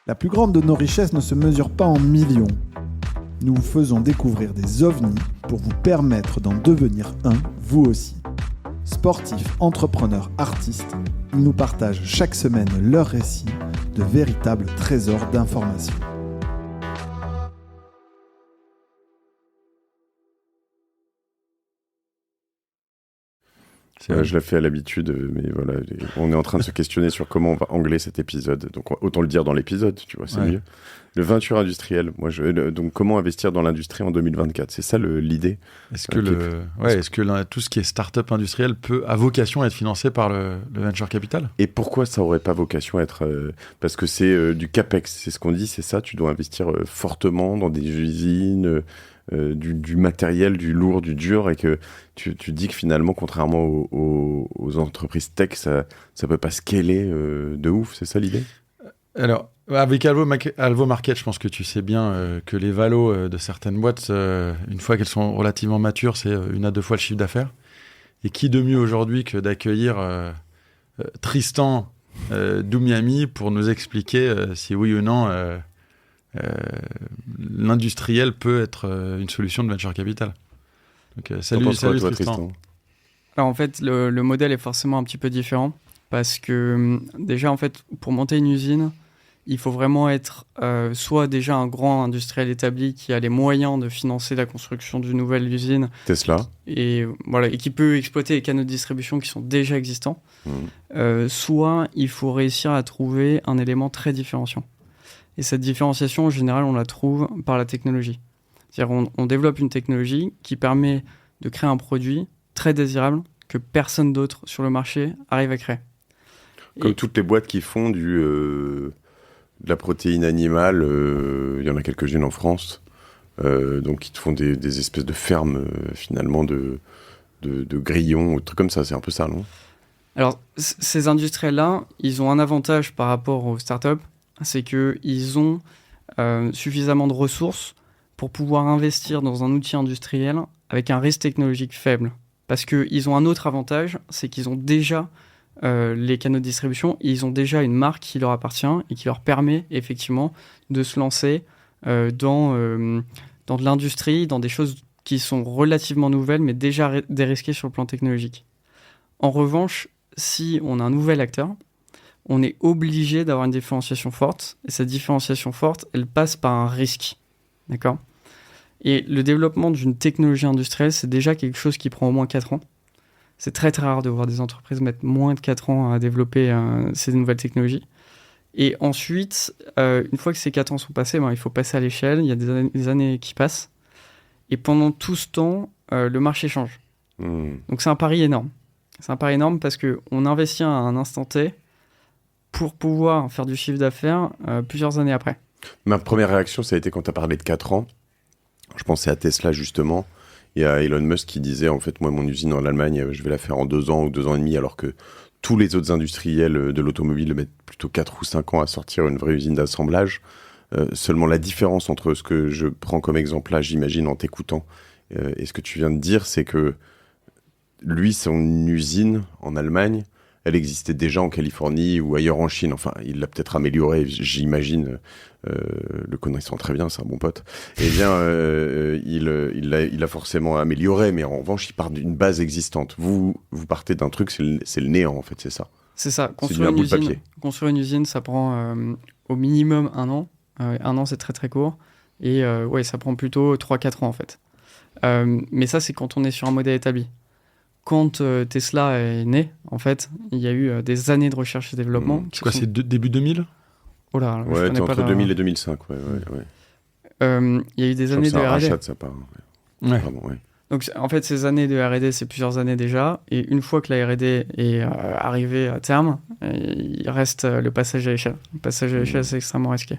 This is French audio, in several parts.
La plus grande de nos richesses ne se mesure pas en millions. Nous vous faisons découvrir des ovnis pour vous permettre d'en devenir un, vous aussi. Sportifs, entrepreneurs, artistes, ils nous partagent chaque semaine leurs récits de véritables trésors d'informations. Je la fais à l'habitude, mais voilà, on est en train de se questionner sur comment on va angler cet épisode. Donc autant le dire dans l'épisode, tu vois, c'est mieux. Le venture industriel, donc comment investir dans l'industrie en 2024, c'est ça l'idée. Est-ce que tout ce qui est start-up industriel a vocation à être financé par le venture capital ? Et pourquoi ça aurait pas vocation à être parce que c'est du capex, c'est ce qu'on dit, c'est ça. Tu dois investir fortement dans des usines. Du matériel, du lourd, du dur, et que tu dis que finalement, contrairement aux entreprises tech, ça peut pas scaler de ouf, c'est ça l'idée ? Alors, avec Alvo Market, je pense que tu sais bien que les valos de certaines boîtes, une fois qu'elles sont relativement matures, c'est 1 à 2 fois le chiffre d'affaires. Et qui de mieux aujourd'hui que d'accueillir Tristan d'Oumiami pour nous expliquer si oui ou non l'industriel peut être une solution de venture capital. Donc, salut Tristan. Alors en fait, le modèle est forcément un petit peu différent parce que déjà en fait, pour monter une usine, il faut vraiment être soit déjà un grand industriel établi qui a les moyens de financer la construction d'une nouvelle usine. Tesla. Et qui peut exploiter les canaux de distribution qui sont déjà existants. Soit il faut réussir à trouver un élément très différenciant. Et cette différenciation, en général, on la trouve par la technologie. C'est-à-dire on développe une technologie qui permet de créer un produit très désirable que personne d'autre sur le marché arrive à créer. Comme toutes les boîtes qui font de la protéine animale, il y en a quelques-unes en France, donc ils te font des espèces de fermes, finalement, de grillons, ou trucs comme ça, c'est un peu ça, non ? Alors, ces industriels-là, ils ont un avantage par rapport aux startups, c'est qu'ils ont suffisamment de ressources pour pouvoir investir dans un outil industriel avec un risque technologique faible. Parce qu'ils ont un autre avantage, c'est qu'ils ont déjà les canaux de distribution et ils ont déjà une marque qui leur appartient et qui leur permet effectivement de se lancer dans de l'industrie, dans des choses qui sont relativement nouvelles mais déjà dérisquées sur le plan technologique. En revanche, si on a un nouvel acteur, on est obligé d'avoir une différenciation forte. Et cette différenciation forte, elle passe par un risque. D'accord ? Et le développement d'une technologie industrielle, c'est déjà quelque chose qui prend au moins 4 ans. C'est très très rare de voir des entreprises mettre moins de 4 ans à développer ces nouvelles technologies. Et ensuite, une fois que ces 4 ans sont passés, il faut passer à l'échelle. Il y a des années qui passent. Et pendant tout ce temps, le marché change. Donc c'est un pari énorme. C'est un pari énorme parce qu'on investit à un instant T pour pouvoir faire du chiffre d'affaires plusieurs années après. Ma première réaction, ça a été quand tu as parlé de 4 ans. Je pensais à Tesla, justement. Il y a Elon Musk qui disait, en fait, moi, mon usine en Allemagne, je vais la faire en 2 ans ou 2 ans et demi, alors que tous les autres industriels de l'automobile mettent plutôt 4 ou 5 ans à sortir une vraie usine d'assemblage. Seulement, la différence entre ce que je prends comme exemple là, j'imagine, en t'écoutant, et ce que tu viens de dire, c'est que lui, son usine en Allemagne, elle existait déjà en Californie ou ailleurs en Chine. Enfin, il l'a peut-être améliorée, j'imagine, le connaissant très bien, c'est un bon pote. Eh bien, il l'a forcément amélioré, mais en revanche, il part d'une base existante. Vous partez d'un truc, c'est le néant, en fait, c'est ça. C'est ça. Construire une usine, ça prend au minimum 1 an. 1 an, c'est très très court. Et ça prend plutôt 3-4 ans, en fait. Mais ça, c'est quand on est sur un modèle établi. Quand Tesla est né, en fait, il y a eu des années de recherche et développement. C'est quoi, c'est début 2000 ? Oh là, ouais, t'es entre 2000 et 2005, ouais. Il y a eu des années de R&D. C'est un rachat de sa part. Ouais. Pardon, ouais. Donc, en fait, ces années de R&D, c'est plusieurs années déjà. Et une fois que la R&D est arrivée à terme, il reste le passage à l'échelle. Le passage à l'échelle, c'est extrêmement risqué.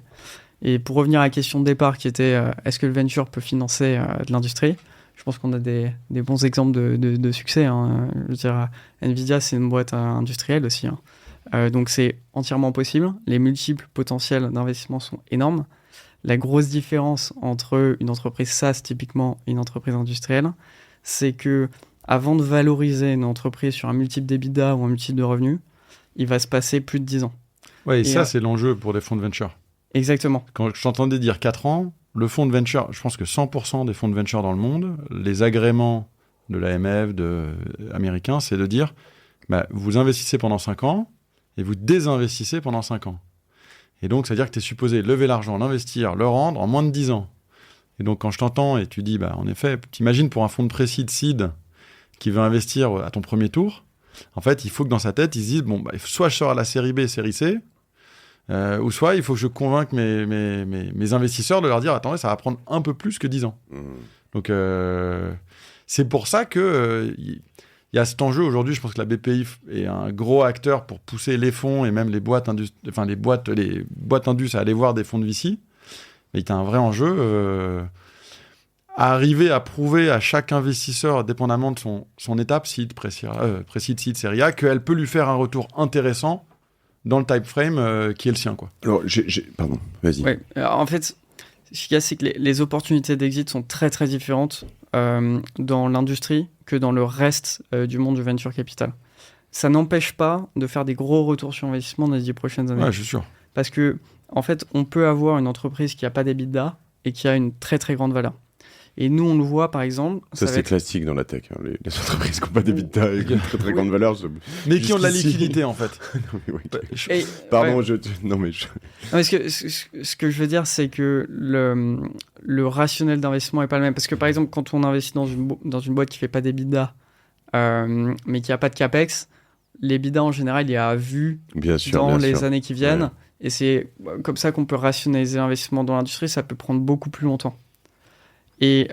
Et pour revenir à la question de départ qui était est-ce que le venture peut financer de l'industrie ? Je pense qu'on a des bons exemples de succès. Hein. Je veux dire, Nvidia, c'est une boîte industrielle aussi. Hein. Donc, c'est entièrement possible. Les multiples potentiels d'investissement sont énormes. La grosse différence entre une entreprise SaaS, typiquement, et une entreprise industrielle, c'est que avant de valoriser une entreprise sur un multiple d'EBITDA ou un multiple de revenus, il va se passer plus de 10 ans. Ouais, et ça, c'est l'enjeu pour des fonds de venture. Exactement. Quand je t'entendais dire 4 ans, le fonds de venture, je pense que 100% des fonds de venture dans le monde, les agréments de l'AMF, américains, c'est de dire vous investissez pendant 5 ans et vous désinvestissez pendant 5 ans. Et donc, ça veut dire que tu es supposé lever l'argent, l'investir, le rendre en moins de 10 ans. Et donc, quand je t'entends et tu dis, en effet, t'imagines pour un fonds de précide seed qui veut investir à ton premier tour, en fait, il faut que dans sa tête, il se dise, soit je sors à la série B, série C, ou soit il faut que je convainque mes investisseurs de leur dire, attendez, ça va prendre un peu plus que 10 ans. Donc, c'est pour ça que il y a cet enjeu aujourd'hui. Je pense que la BPI est un gros acteur pour pousser les fonds et même les boîtes indus à aller voir des fonds de VC. Mais il y a un vrai enjeu à arriver à prouver à chaque investisseur, dépendamment de son étape, seed, pré-seed, seed, série A, qu'elle peut lui faire un retour intéressant dans le time frame qui est le sien, quoi. Alors, pardon, vas-y. Ouais. Alors, en fait, ce qu'il y a, c'est que les opportunités d'exit sont très très différentes dans l'industrie que dans le reste du monde du venture capital. Ça n'empêche pas de faire des gros retours sur investissement dans les 10 prochaines années. Ouais, je suis sûr. Parce que, en fait, on peut avoir une entreprise qui n'a pas d'EBITDA et qui a une très très grande valeur. Et nous, on le voit, par exemple... Ça c'est classique dans la tech. Hein. Les entreprises qui n'ont pas d'EBITDA et qui ont une très très grande valeur. Mais qui ont de la liquidité, en fait. Non, mais oui. Pardon, ouais. Non, mais ce que je veux dire, c'est que le rationnel d'investissement n'est pas le même. Parce que, par exemple, quand on investit dans une boîte qui ne fait pas d'EBITDA, mais qui n'a pas de CAPEX, l'EBITDA, en général, il est à vue dans les années qui viennent. Ouais. Et c'est comme ça qu'on peut rationaliser l'investissement dans l'industrie. Ça peut prendre beaucoup plus longtemps. Et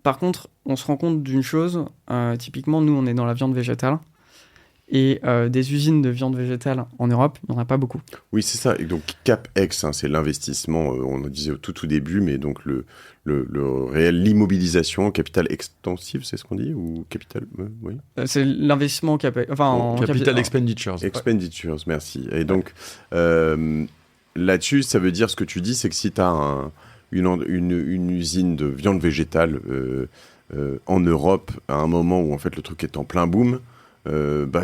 par contre, on se rend compte d'une chose. Typiquement, nous, on est dans la viande végétale. Et des usines de viande végétale en Europe, il n'y en a pas beaucoup. Oui, c'est ça. Et donc, CapEx, c'est l'investissement, on le disait au tout début, mais donc l'immobilisation, capital extensif, c'est ce qu'on dit, ou capital, oui. C'est l'investissement CapEx, en capital expenditures. Expenditures, merci. Et donc, là-dessus, ça veut dire, ce que tu dis, c'est que si tu as une usine de viande végétale en Europe, à un moment où, en fait, le truc est en plein boom,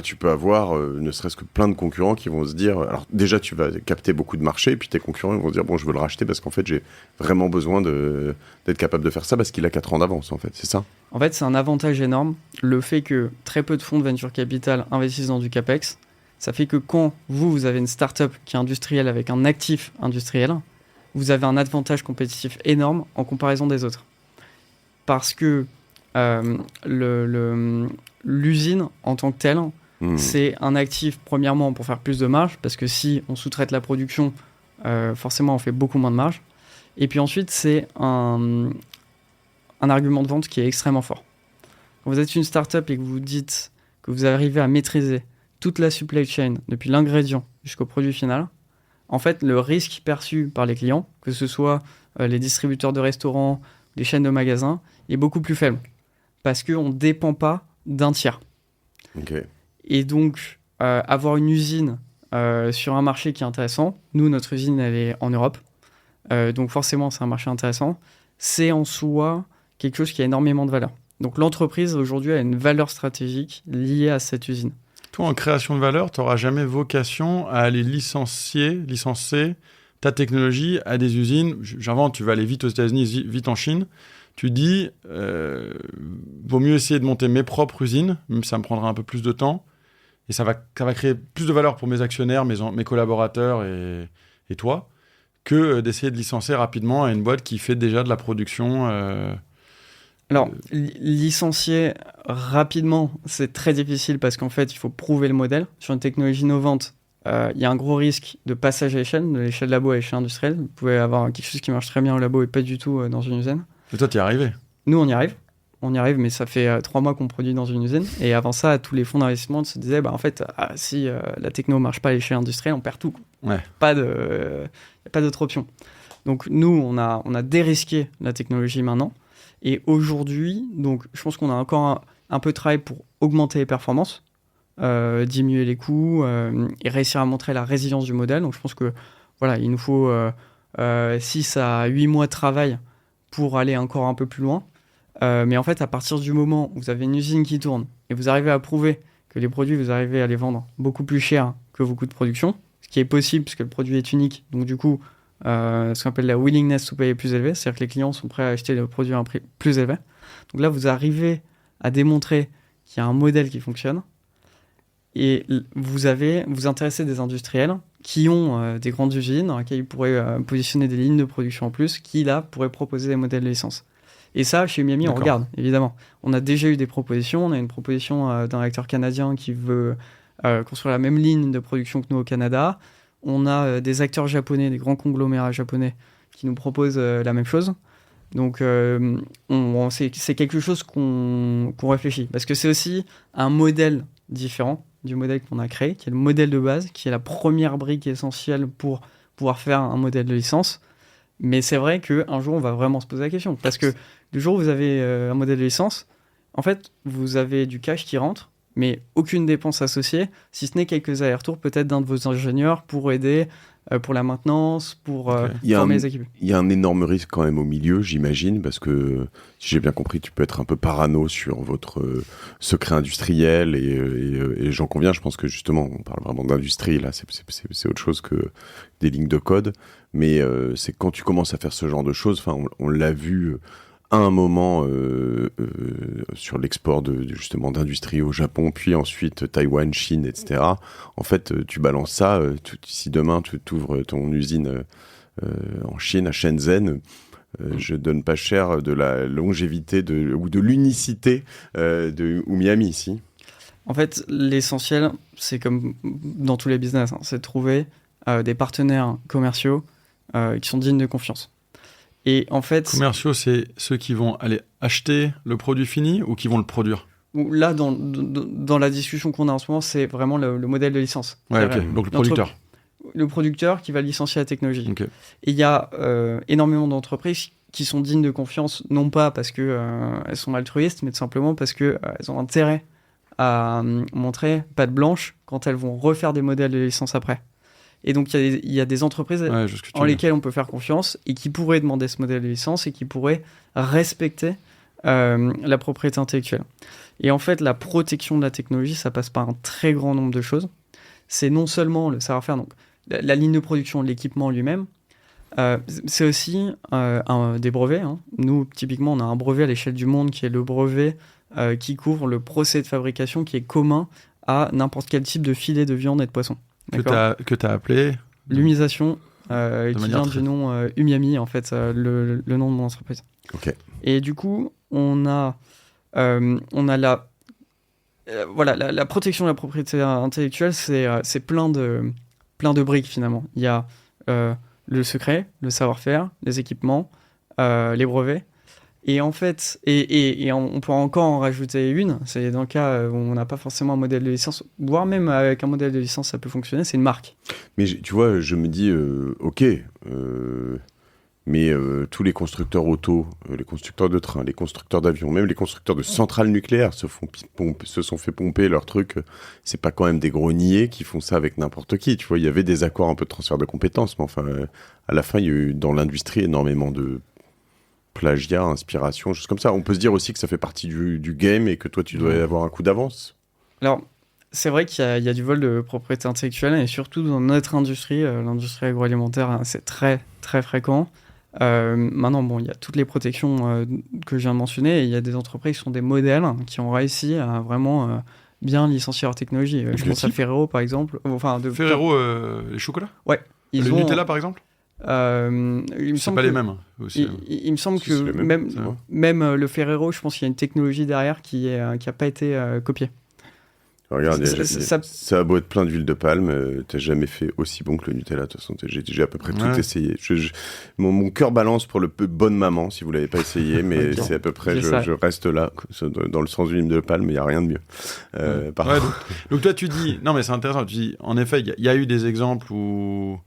tu peux avoir ne serait-ce que plein de concurrents qui vont se dire, alors déjà tu vas capter beaucoup de marchés et puis tes concurrents ils vont se dire je veux le racheter parce qu'en fait j'ai vraiment besoin d'être capable de faire ça parce qu'il a 4 ans d'avance, en fait, c'est ça? En fait, c'est un avantage énorme, le fait que très peu de fonds de venture capital investissent dans du CAPEX. Ça fait que quand vous avez une start-up qui est industrielle avec un actif industriel, vous avez un avantage compétitif énorme en comparaison des autres, parce que l'usine en tant que telle, c'est un actif premièrement pour faire plus de marge, parce que si on sous-traite la production, forcément on fait beaucoup moins de marge. Et puis ensuite, c'est un argument de vente qui est extrêmement fort. Quand vous êtes une start-up et que vous dites que vous arrivez à maîtriser toute la supply chain, depuis l'ingrédient jusqu'au produit final, en fait, le risque perçu par les clients, que ce soit les distributeurs de restaurants, les chaînes de magasins, est beaucoup plus faible. Parce qu'on ne dépend pas d'un tiers. Okay. Et donc, avoir une usine sur un marché qui est intéressant, nous, notre usine, elle est en Europe, donc forcément, c'est un marché intéressant, c'est en soi quelque chose qui a énormément de valeur. Donc l'entreprise, aujourd'hui, a une valeur stratégique liée à cette usine. Toi, en création de valeur, tu n'auras jamais vocation à aller licencer ta technologie à des usines. J'invente, tu vas aller vite aux États-Unis, vite en Chine. Tu dis, vaut mieux essayer de monter mes propres usines, même si ça me prendra un peu plus de temps, et ça va créer plus de valeur pour mes actionnaires, mes collaborateurs et toi, que d'essayer de licencier rapidement à une boîte qui fait déjà de la production. Alors, licencier rapidement, c'est très difficile parce qu'en fait, il faut prouver le modèle. Sur une technologie innovante, il y a un gros risque de passage à l'échelle, de l'échelle labo à l'échelle industrielle. Vous pouvez avoir quelque chose qui marche très bien au labo et pas du tout dans une usine. Et toi, tu y es arrivé? Nous, on y arrive. On y arrive, mais ça fait 3 mois qu'on produit dans une usine. Et avant ça, tous les fonds d'investissement se disaient, en fait, si la techno ne marche pas à l'échelle industrielle, on perd tout. Ouais. Pas d'autre option. Donc, nous, on a dérisqué la technologie maintenant. Et aujourd'hui, donc, je pense qu'on a encore un peu de travail pour augmenter les performances, diminuer les coûts et réussir à montrer la résilience du modèle. Donc, je pense que voilà, il nous faut 6 à 8 mois de travail pour aller encore un peu plus loin. Mais en fait, à partir du moment où vous avez une usine qui tourne et vous arrivez à prouver que les produits, vous arrivez à les vendre beaucoup plus cher que vos coûts de production, ce qui est possible puisque le produit est unique, donc du coup, ce qu'on appelle la willingness to pay plus élevé, c'est-à-dire que les clients sont prêts à acheter le produit à un prix plus élevé. Donc là, vous arrivez à démontrer qu'il y a un modèle qui fonctionne et vous intéressez des industriels qui ont des grandes usines dans lesquelles ils pourraient positionner des lignes de production en plus, qui là pourraient proposer des modèles de licence. Et ça, chez Umyami, on regarde, évidemment. On a déjà eu des propositions. On a une proposition d'un acteur canadien qui veut construire la même ligne de production que nous au Canada. On a des acteurs japonais, des grands conglomérats japonais qui nous proposent la même chose. Donc, c'est quelque chose qu'on réfléchit. Parce que c'est aussi un modèle différent du modèle qu'on a créé, qui est le modèle de base, qui est la première brique essentielle pour pouvoir faire un modèle de licence. Mais c'est vrai qu'un jour, on va vraiment se poser la question. Parce que du jour où vous avez un modèle de licence, en fait, vous avez du cash qui rentre, mais aucune dépense associée, si ce n'est quelques allers-retours peut-être d'un de vos ingénieurs pour aider pour la maintenance, pour former les équipes. Il y a un énorme risque quand même au milieu, j'imagine, parce que, si j'ai bien compris, tu peux être un peu parano sur votre secret industriel, et j'en conviens, je pense que justement, on parle vraiment d'industrie, là, c'est autre chose que des lignes de code, mais c'est quand tu commences à faire ce genre de choses, on l'a vu à un moment sur l'export justement d'industrie au Japon, puis ensuite Taïwan, Chine, etc. En fait, tu balances ça, si demain tu ouvres ton usine en Chine, à Shenzhen, je donne pas cher de la longévité ou de l'unicité de Umyami ici. En fait, l'essentiel, c'est comme dans tous les business, c'est de trouver des partenaires commerciaux qui sont dignes de confiance. Et en fait, commerciaux, c'est ceux qui vont aller acheter le produit fini ou qui vont le produire? Là, dans la discussion qu'on a en ce moment, c'est vraiment le modèle de licence. Ouais, ok. Donc le producteur. Le producteur qui va licencier la technologie. Okay. Et il y a énormément d'entreprises qui sont dignes de confiance, non pas parce qu'elles sont altruistes, mais tout simplement parce qu'elles ont intérêt à montrer patte blanche quand elles vont refaire des modèles de licence après. Et donc, il y a des entreprises en lesquelles on peut faire confiance et qui pourraient demander ce modèle de licence et qui pourraient respecter la propriété intellectuelle. Et en fait, la protection de la technologie, ça passe par un très grand nombre de choses. C'est non seulement le savoir-faire, donc la ligne de production, l'équipement lui-même, c'est aussi des brevets. Nous, typiquement, on a un brevet à l'échelle du monde qui est le brevet qui couvre le procédé de fabrication qui est commun à n'importe quel type de filet de viande et de poisson. Que tu as appelé l'humisation, qui vient du nom Umyami, en fait, le nom de mon entreprise. Okay. Et du coup, on a la protection de la propriété intellectuelle, c'est plein de briques finalement. Il y a le secret, le savoir-faire, les équipements, les brevets. Et en fait, on peut encore en rajouter une, c'est dans le cas où on n'a pas forcément un modèle de licence, voire même avec un modèle de licence, ça peut fonctionner, c'est une marque. Mais tu vois, je me dis, ok, mais tous les constructeurs auto, les constructeurs de trains, les constructeurs d'avions, même les constructeurs de centrales nucléaires se sont fait pomper leurs trucs. C'est pas quand même des gros niais qui font ça avec n'importe qui. Tu vois, il y avait des accords un peu de transfert de compétences, mais enfin, à la fin, il y a eu dans l'industrie énormément de plagiat, inspiration, choses comme ça. On peut se dire aussi que ça fait partie du game et que toi, tu dois avoir un coup d'avance. Alors, c'est vrai qu'il y a du vol de propriété intellectuelle et surtout dans notre industrie, l'industrie agroalimentaire, c'est très, très fréquent. Maintenant, bon, il y a toutes les protections que je viens de mentionner et il y a des entreprises qui sont des modèles qui ont réussi à vraiment bien licencier leur technologie. Je pense à Ferrero, par exemple. Ferrero, les chocolats ? Ouais. Le Nutella, par exemple ? C'est pas les mêmes aussi. Il me semble que même le Ferrero, je pense qu'il y a une technologie derrière qui n'a pas été copiée. Regarde, ça a beau être plein d'huile de palme, t'as jamais fait aussi bon que le Nutella. De toute façon, j'ai à peu près tout essayé. Mon cœur balance pour le bonne maman, si vous l'avez pas essayé, mais c'est à peu près, je reste là, dans le sens de l'huile de palme, mais il n'y a rien de mieux. Donc toi, tu dis, non mais c'est intéressant, tu dis, en effet, il y a eu des exemples où...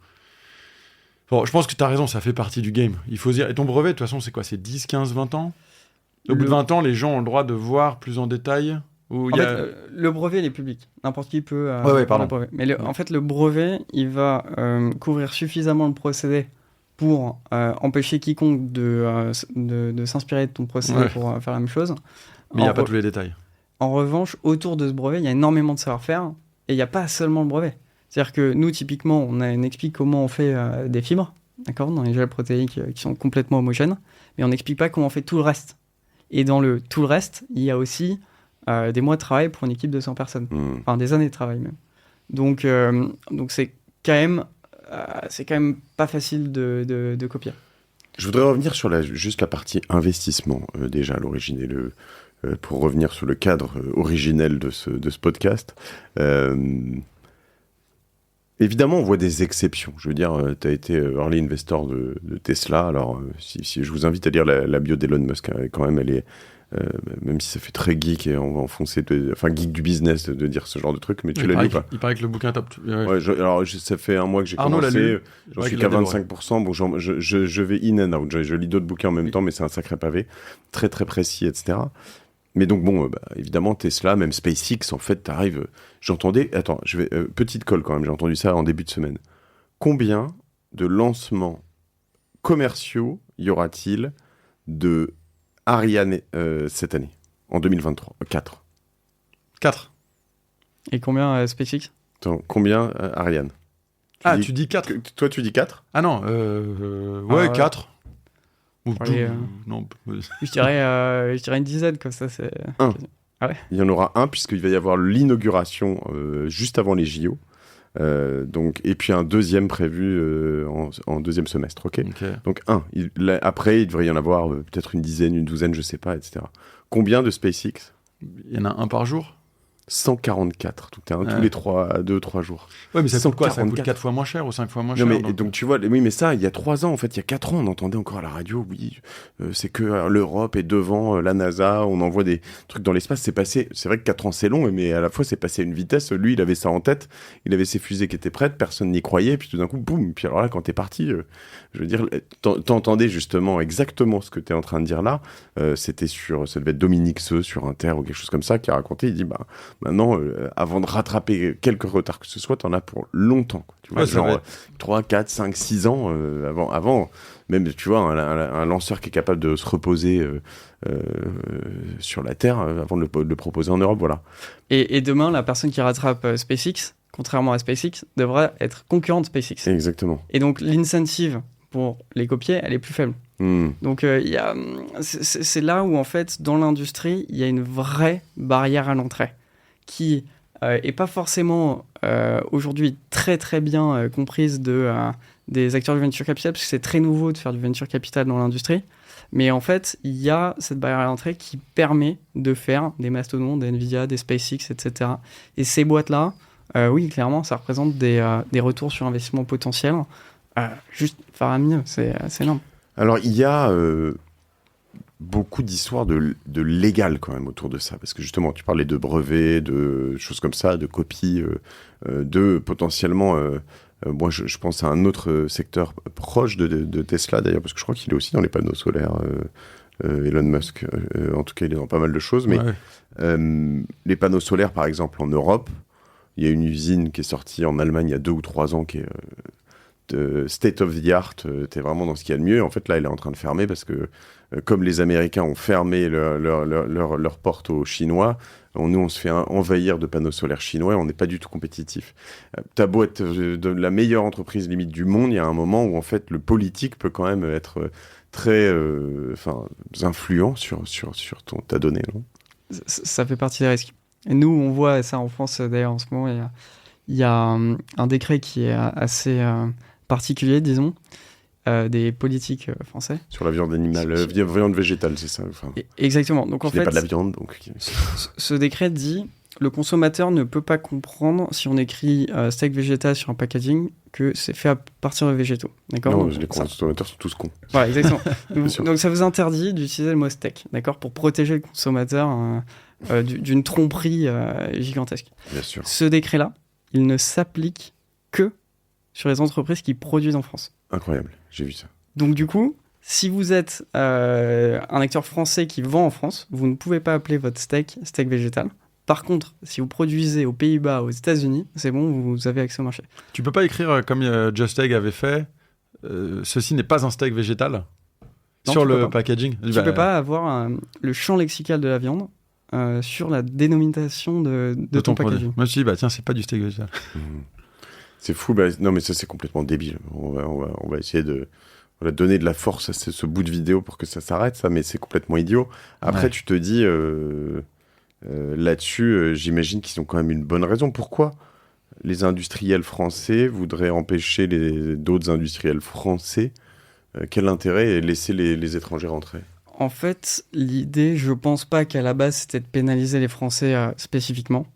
Bon, je pense que tu as raison, ça fait partie du game. Il faut dire, et ton brevet, de toute façon, c'est quoi ? C'est 10, 15, 20 ans ? Au bout de 20 ans, les gens ont le droit de voir plus en détail le brevet, il est public. N'importe qui peut pardon. le brevet. Mais en fait, le brevet, il va couvrir suffisamment le procédé pour empêcher quiconque de s'inspirer de ton procédé pour faire la même chose. Mais il n'y a pas tous les détails. En revanche, autour de ce brevet, il y a énormément de savoir-faire et il n'y a pas seulement le brevet. C'est-à-dire que nous, typiquement, on explique comment on fait des fibres d'accord, dans les gels protéiques qui sont complètement homogènes, mais on n'explique pas comment on fait tout le reste. Et dans tout le reste, il y a aussi des mois de travail pour une équipe de 100 personnes, enfin des années de travail même. Donc c'est quand même pas facile de copier. Je voudrais revenir sur juste la partie investissement déjà à l'origine pour revenir sur le cadre originel de ce podcast. Évidemment, on voit des exceptions. Je veux dire, tu as été early investor de Tesla. Alors, si je vous invite à lire la bio d'Elon Musk, quand même, elle est, même si ça fait très geek et on va enfoncer, geek du business de dire ce genre de truc, mais tu l'as lu pas. Il paraît que le bouquin top. Ouais, ça fait un mois que j'ai commencé. J'en suis qu'à 25%. Bon, je vais in and out. Je lis d'autres bouquins en même temps, mais c'est un sacré pavé. Très, très précis, etc. Mais donc, bon, évidemment, Tesla, même SpaceX, en fait, t'arrives. J'entendais. Attends, petite colle quand même, j'ai entendu ça en début de semaine. Combien de lancements commerciaux y aura-t-il de Ariane cette année, en 2023 4. 4. Et combien SpaceX? Attends, combien Ariane? Tu dis 4. Toi, tu dis 4? Ah non, ouais, 4. Non, je dirais une dizaine, comme ça, c'est... 1. Ah ouais. Il y en aura un, puisqu'il va y avoir l'inauguration juste avant les JO. Et puis un deuxième prévu en deuxième semestre, ok. Donc après, il devrait y en avoir peut-être une dizaine, une douzaine, je sais pas, etc. Combien de SpaceX? Il y en a un par jour? 144, tous les 2-3 jours. Ouais, mais ça coûte quoi? Ça coûte 4 fois moins cher ou 5 fois moins cher? Donc tu vois, oui, mais ça, il y a 3 ans, en fait, il y a 4 ans, on entendait encore à la radio, oui, c'est que l'Europe est devant la NASA, on envoie des trucs dans l'espace, c'est vrai que 4 ans c'est long, mais à la fois c'est passé à une vitesse, lui il avait ça en tête, il avait ses fusées qui étaient prêtes, personne n'y croyait, puis tout d'un coup, boum, puis alors là, quand t'es parti, je veux dire, t'entendais justement exactement ce que t'es en train de dire là, ça devait être Dominique Seux sur Inter ou quelque chose comme ça, qui a raconté, il dit, maintenant, avant de rattraper quelques retards que ce soit, t'en as pour longtemps. Quoi. Tu vois, genre 3, 4, 5, 6 ans avant, même, tu vois, un lanceur qui est capable de se reposer sur la Terre avant de le proposer en Europe, voilà. Et demain, la personne qui rattrape SpaceX, contrairement à SpaceX, devrait être concurrente SpaceX. Exactement. Et donc, l'incentive pour les copier, elle est plus faible. Donc, c'est là où, en fait, dans l'industrie, il y a une vraie barrière à l'entrée qui n'est pas forcément aujourd'hui très très bien comprise des acteurs du venture capital, parce que c'est très nouveau de faire du venture capital dans l'industrie. Mais en fait, il y a cette barrière à l'entrée qui permet de faire des mastodontes, des Nvidia, des SpaceX, etc. Et ces boîtes-là, oui, clairement, ça représente des retours sur investissement potentiels juste faramineux. C'est énorme. Alors, il y a... beaucoup d'histoires de légal quand même autour de ça, parce que justement tu parlais de brevets, de choses comme ça, de copies, de potentiellement moi je pense à un autre secteur proche de Tesla d'ailleurs, parce que je crois qu'il est aussi dans les panneaux solaires, Elon Musk, en tout cas il est dans pas mal de choses, mais les panneaux solaires par exemple en Europe, il y a une usine qui est sortie en Allemagne il y a 2 ou 3 ans qui est state of the art, t'es vraiment dans ce qu'il y a de mieux. En fait, là, elle est en train de fermer parce que, comme les Américains ont fermé leur porte aux Chinois, nous, on se fait envahir de panneaux solaires chinois et on n'est pas du tout compétitif. T'as beau être de la meilleure entreprise limite du monde, il y a un moment où, en fait, le politique peut quand même être très influent sur ta donnée, non ? Ça fait partie des risques. Et nous, on voit ça en France, d'ailleurs, en ce moment. Il y a un décret qui est assez... particulier, disons, des politiques français. Sur la viande animale, viande végétale, c'est ça Exactement. Donc, en fait, pas de la viande, donc... ce décret dit le consommateur ne peut pas comprendre, si on écrit steak végétal sur un packaging, que c'est fait à partir de végétaux. D'accord ? Non, les consommateurs sont tous cons. Voilà, exactement. donc, ça vous interdit d'utiliser le mot steak, d'accord ? Pour protéger le consommateur d'une tromperie gigantesque. Bien sûr. Ce décret-là, il ne s'applique que sur les entreprises qui produisent en France. Incroyable, j'ai vu ça. Donc du coup, si vous êtes un acteur français qui vend en France, vous ne pouvez pas appeler votre steak végétal. Par contre, si vous produisez aux Pays-Bas, aux États-Unis, c'est bon, vous avez accès au marché. Tu peux pas écrire comme Just Egg avait fait, ceci n'est pas un steak végétal sur le packaging. Tu peux pas avoir le champ lexical de la viande sur la dénomination de ton packaging. Moi je dis, tiens, c'est pas du steak végétal. C'est fou, non mais ça c'est complètement débile. On va essayer de donner de la force à ce bout de vidéo pour que ça s'arrête, ça, mais c'est complètement idiot. Après, tu te dis, là-dessus, j'imagine qu'ils ont quand même une bonne raison. Pourquoi les industriels français voudraient empêcher d'autres industriels français? Quel intérêt est laisser les étrangers rentrer? En fait, l'idée, je pense pas qu'à la base, c'était de pénaliser les Français spécifiquement.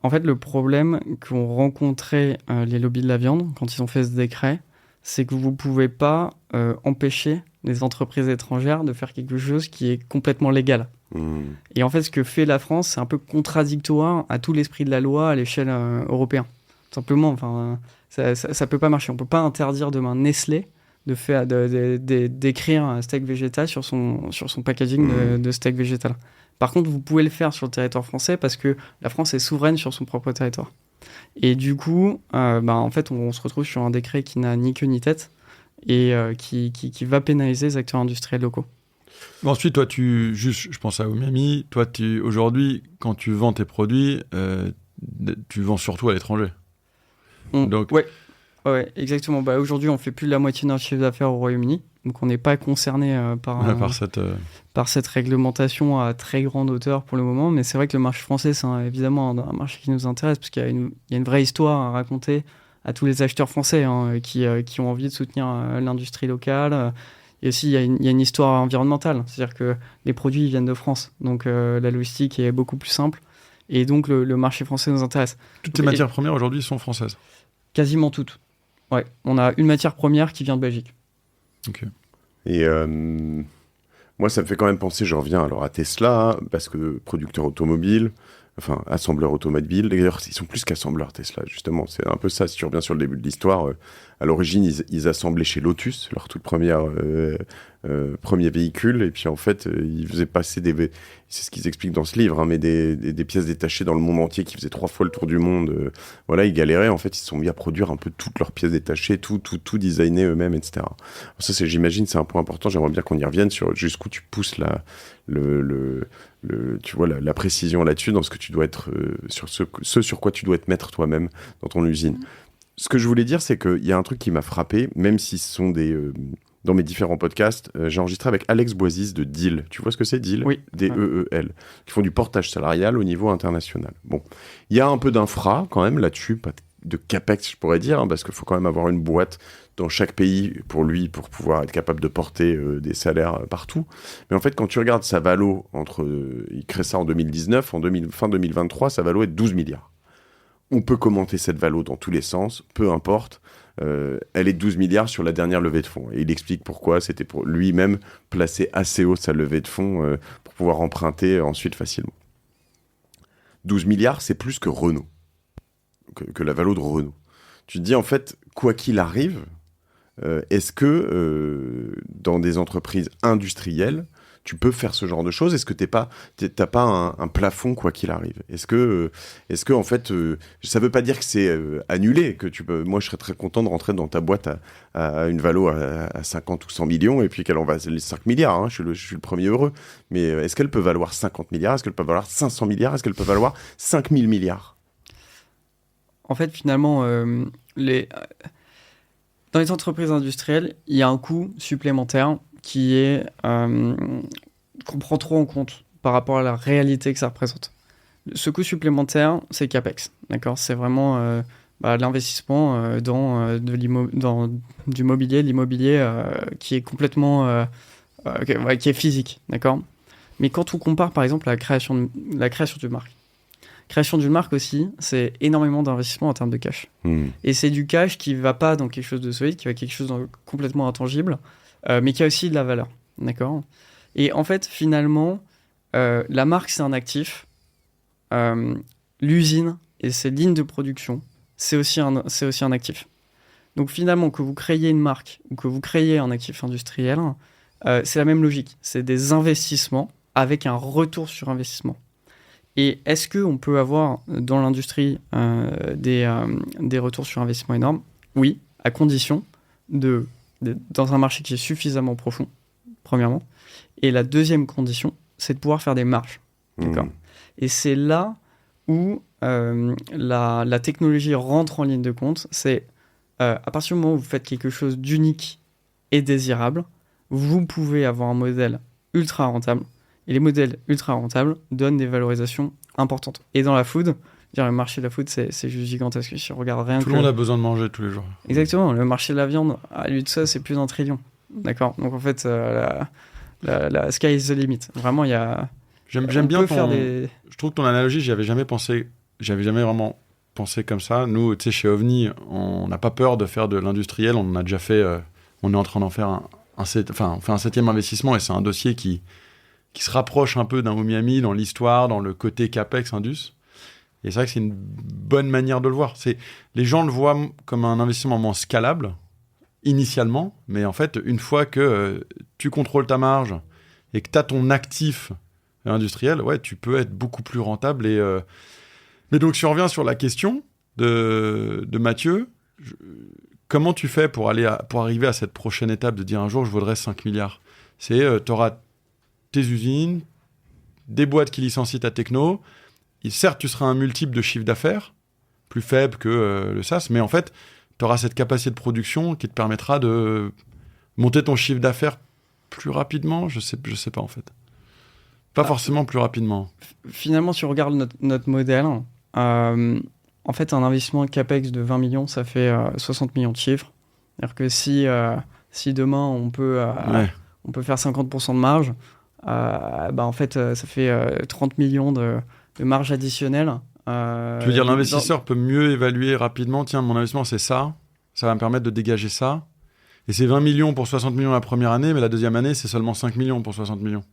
En fait, le problème qu'ont rencontré les lobbies de la viande quand ils ont fait ce décret, c'est que vous pouvez pas empêcher les entreprises étrangères de faire quelque chose qui est complètement légal. Et en fait, ce que fait la France, c'est un peu contradictoire à tout l'esprit de la loi à l'échelle européenne. Simplement, enfin, ça peut pas marcher. On peut pas interdire demain Nestlé d'écrire un steak végétal sur son packaging de steak végétal. Par contre, vous pouvez le faire sur le territoire français parce que la France est souveraine sur son propre territoire. Et du coup, en fait, on se retrouve sur un décret qui n'a ni queue ni tête et qui va pénaliser les acteurs industriels locaux. Ensuite, toi, je pense à Umami, toi, aujourd'hui, quand tu vends tes produits, tu vends surtout à l'étranger. Donc... Ouais, exactement. Aujourd'hui, on fait plus de la moitié de notre chiffre d'affaires au Royaume-Uni, donc on n'est pas concerné par cette réglementation à très grande hauteur pour le moment. Mais c'est vrai que le marché français, c'est évidemment un marché qui nous intéresse parce qu'il y a une vraie histoire à raconter à tous les acheteurs français qui ont envie de soutenir l'industrie locale. Et aussi, il y a une histoire environnementale, c'est-à-dire que les produits viennent de France, donc la logistique est beaucoup plus simple. Et donc, le marché français nous intéresse. Toutes les matières premières aujourd'hui sont françaises? Quasiment toutes. Ouais, on a une matière première qui vient de Belgique. Ok. Et moi, ça me fait quand même penser, je reviens alors à Tesla, parce que producteur automobile, enfin assembleur automobile, d'ailleurs ils sont plus qu'assembleurs Tesla, justement, c'est un peu ça, si tu reviens sur le début de l'histoire, à l'origine ils assemblaient chez Lotus, leur toute première premier véhicule, et puis en fait ils faisaient passer c'est ce qu'ils expliquent dans ce livre, hein, mais des pièces détachées dans le monde entier qui faisaient 3 fois le tour du monde, voilà, ils galéraient, en fait ils se sont mis à produire un peu toutes leurs pièces détachées, tout designer eux-mêmes, etc. Alors ça, j'imagine, c'est un point important, j'aimerais bien qu'on y revienne sur jusqu'où tu pousses tu vois, la précision là-dessus, dans ce que tu dois être, sur ce sur quoi tu dois te mettre toi-même dans ton usine. Ce que je voulais dire, c'est qu'il y a un truc qui m'a frappé, même si ce sont dans mes différents podcasts, j'ai enregistré avec Alex Boisis de Deal. Tu vois ce que c'est, Deal? Oui. D-E-E-L. Qui font du portage salarial au niveau international. Bon, il y a un peu d'infra quand même là-dessus, pas de capex, je pourrais dire, hein, parce qu'il faut quand même avoir une boîte dans chaque pays pour pouvoir être capable de porter des salaires partout. Mais en fait, quand tu regardes sa valo, il crée ça en 2019, fin 2023, sa valo est de 12 milliards. On peut commenter cette valo dans tous les sens, peu importe. Elle est de 12 milliards sur la dernière levée de fonds. Et il explique pourquoi. C'était pour lui-même placer assez haut sa levée de fonds pour pouvoir emprunter ensuite facilement. 12 milliards, c'est plus que Renault, que la valo de Renault. Tu te dis, en fait, quoi qu'il arrive, est-ce que dans des entreprises industrielles, tu peux faire ce genre de choses? Est-ce que t'as pas un plafond quoi qu'il arrive? Est-ce que en fait, ça veut pas dire que c'est annulé, que tu peux. Moi, je serais très content de rentrer dans ta boîte à une valo à 50 ou 100 millions et puis qu'elle en va les 5 milliards. Hein, je suis le premier heureux. Mais est-ce qu'elle peut valoir 50 milliards? Est-ce qu'elle peut valoir 500 milliards? Est-ce qu'elle peut valoir 5000 milliards? En fait, finalement, dans les entreprises industrielles, il y a un coût supplémentaire qui est qu'on prend trop en compte par rapport à la réalité que ça représente. Ce coût supplémentaire, c'est CAPEX, d'accord? C'est vraiment l'investissement dans du mobilier, l'immobilier qui est complètement qui est physique, d'accord? Mais quand on compare par exemple à la création d'une marque, création d'une marque aussi, c'est énormément d'investissement en termes de cash. Et c'est du cash qui va pas dans quelque chose de solide, qui va quelque chose de complètement intangible, mais qui a aussi de la valeur, d'accord? Et en fait, finalement, la marque, c'est un actif. L'usine et ses lignes de production, c'est aussi un actif. Donc finalement, que vous créiez une marque ou que vous créiez un actif industriel, c'est la même logique. C'est des investissements avec un retour sur investissement. Et est-ce qu'on peut avoir dans l'industrie des retours sur investissement énormes? Oui, à condition dans un marché qui est suffisamment profond, premièrement. Et la deuxième condition, c'est de pouvoir faire des marges. D'accord. Et c'est là où la technologie rentre en ligne de compte, c'est à partir du moment où vous faites quelque chose d'unique et désirable, vous pouvez avoir un modèle ultra rentable. Et les modèles ultra rentables donnent des valorisations importantes. Et dans la food, le marché de la food, c'est juste gigantesque. Si on regarde rien Tout le monde a besoin de manger tous les jours. Exactement. Le marché de la viande, à lui de ça, c'est plus d'1 trillion. D'accord. Donc en fait, la sky is the limit. Vraiment, il y a... J'aime bien Je trouve que ton analogie, j'y avais jamais pensé. J'avais jamais vraiment pensé comme ça. Nous, tu sais, chez OVNI, on n'a pas peur de faire de l'industriel. On en a déjà fait... on est en train d'en faire on fait un 7e investissement et c'est un dossier qui se rapproche un peu d'un Miami dans l'histoire, dans le côté CAPEX, Indus. Et c'est vrai que c'est une bonne manière de le voir. Les gens le voient comme un investissement moins scalable, initialement, mais en fait, une fois que tu contrôles ta marge et que tu as ton actif industriel, ouais, tu peux être beaucoup plus rentable. Mais donc, si on revient sur la question de Mathieu, comment tu fais pour arriver à cette prochaine étape de dire un jour, je vaudrais 5 milliards ? Tu auras tes usines, des boîtes qui licencient ta techno. Et certes, tu seras un multiple de chiffre d'affaires, plus faible que le SaaS, mais en fait, tu auras cette capacité de production qui te permettra de monter ton chiffre d'affaires plus rapidement. Je sais pas, en fait. Pas forcément plus rapidement. Finalement, si on regarde notre modèle, en fait, un investissement CAPEX de 20 millions, ça fait 60 millions de chiffres. C'est-à-dire que si demain, on peut faire 50% de marge, en fait, ça fait 30 millions de marge additionnelle. Tu veux dire l'investisseur peut mieux évaluer rapidement, tiens, mon investissement, c'est ça va me permettre de dégager ça. Et c'est 20 millions pour 60 millions la première année, mais la deuxième année, c'est seulement 5 millions pour 60 millions.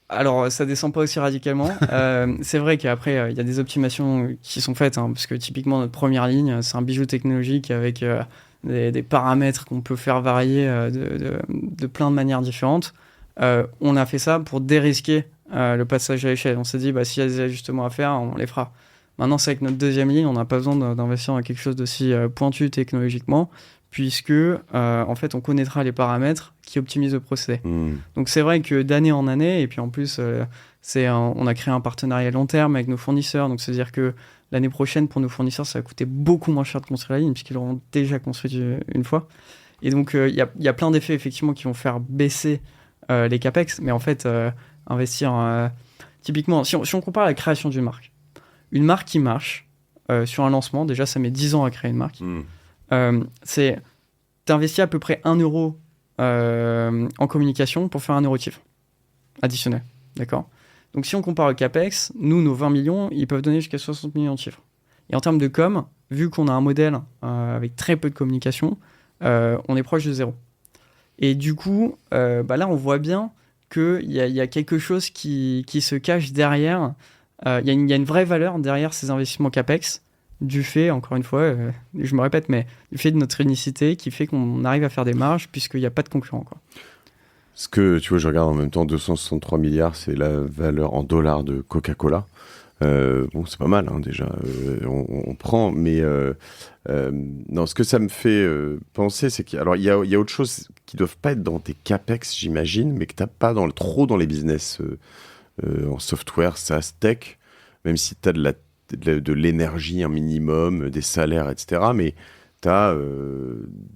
Alors, ça descend pas aussi radicalement. C'est vrai qu'après, il y a des optimisations qui sont faites, parce que typiquement, notre première ligne, c'est un bijou technologique avec des paramètres qu'on peut faire varier de plein de manières différentes. On a fait ça pour dérisquer le passage à l'échelle. On s'est dit, s'il y a des ajustements à faire, on les fera. Maintenant, c'est avec notre deuxième ligne, on n'a pas besoin d'investir dans quelque chose d'aussi pointu technologiquement, puisque en fait, on connaîtra les paramètres qui optimisent le procédé. Donc, c'est vrai que d'année en année, et puis en plus, on a créé un partenariat long terme avec nos fournisseurs. Donc, c'est-à-dire que l'année prochaine, pour nos fournisseurs, ça va coûter beaucoup moins cher de construire la ligne, puisqu'ils l'auront déjà construite une fois. Et donc, il y a plein d'effets, effectivement, qui vont faire baisser les CAPEX, mais en fait, investir... typiquement, si on compare la création d'une marque, une marque qui marche sur un lancement, déjà, ça met 10 ans à créer une marque. T'investis à peu près 1 euro en communication pour faire 1 euro de chiffre additionnel. D'accord ? Donc, si on compare au CAPEX, nous, nos 20 millions, ils peuvent donner jusqu'à 60 millions de chiffres. Et en termes de com, vu qu'on a un modèle avec très peu de communication, on est proche de zéro. Et du coup, là, on voit bien qu'il y a quelque chose qui se cache derrière. Il y a une vraie valeur derrière ces investissements CAPEX, du fait, encore une fois, je me répète, mais du fait de notre unicité qui fait qu'on arrive à faire des marges puisqu'il n'y a pas de concurrent, quoi. Ce que, tu vois, je regarde en même temps, 263 milliards, c'est la valeur en dollars de Coca-Cola. C'est pas mal, déjà. On prend, mais non, ce que ça me fait penser, c'est qu'il y a autre chose qui doivent pas être dans tes CAPEX, j'imagine, mais que t'as pas trop dans les business en software, SaaS, tech, même si t'as de l'énergie, un minimum, des salaires, etc. Mais t'as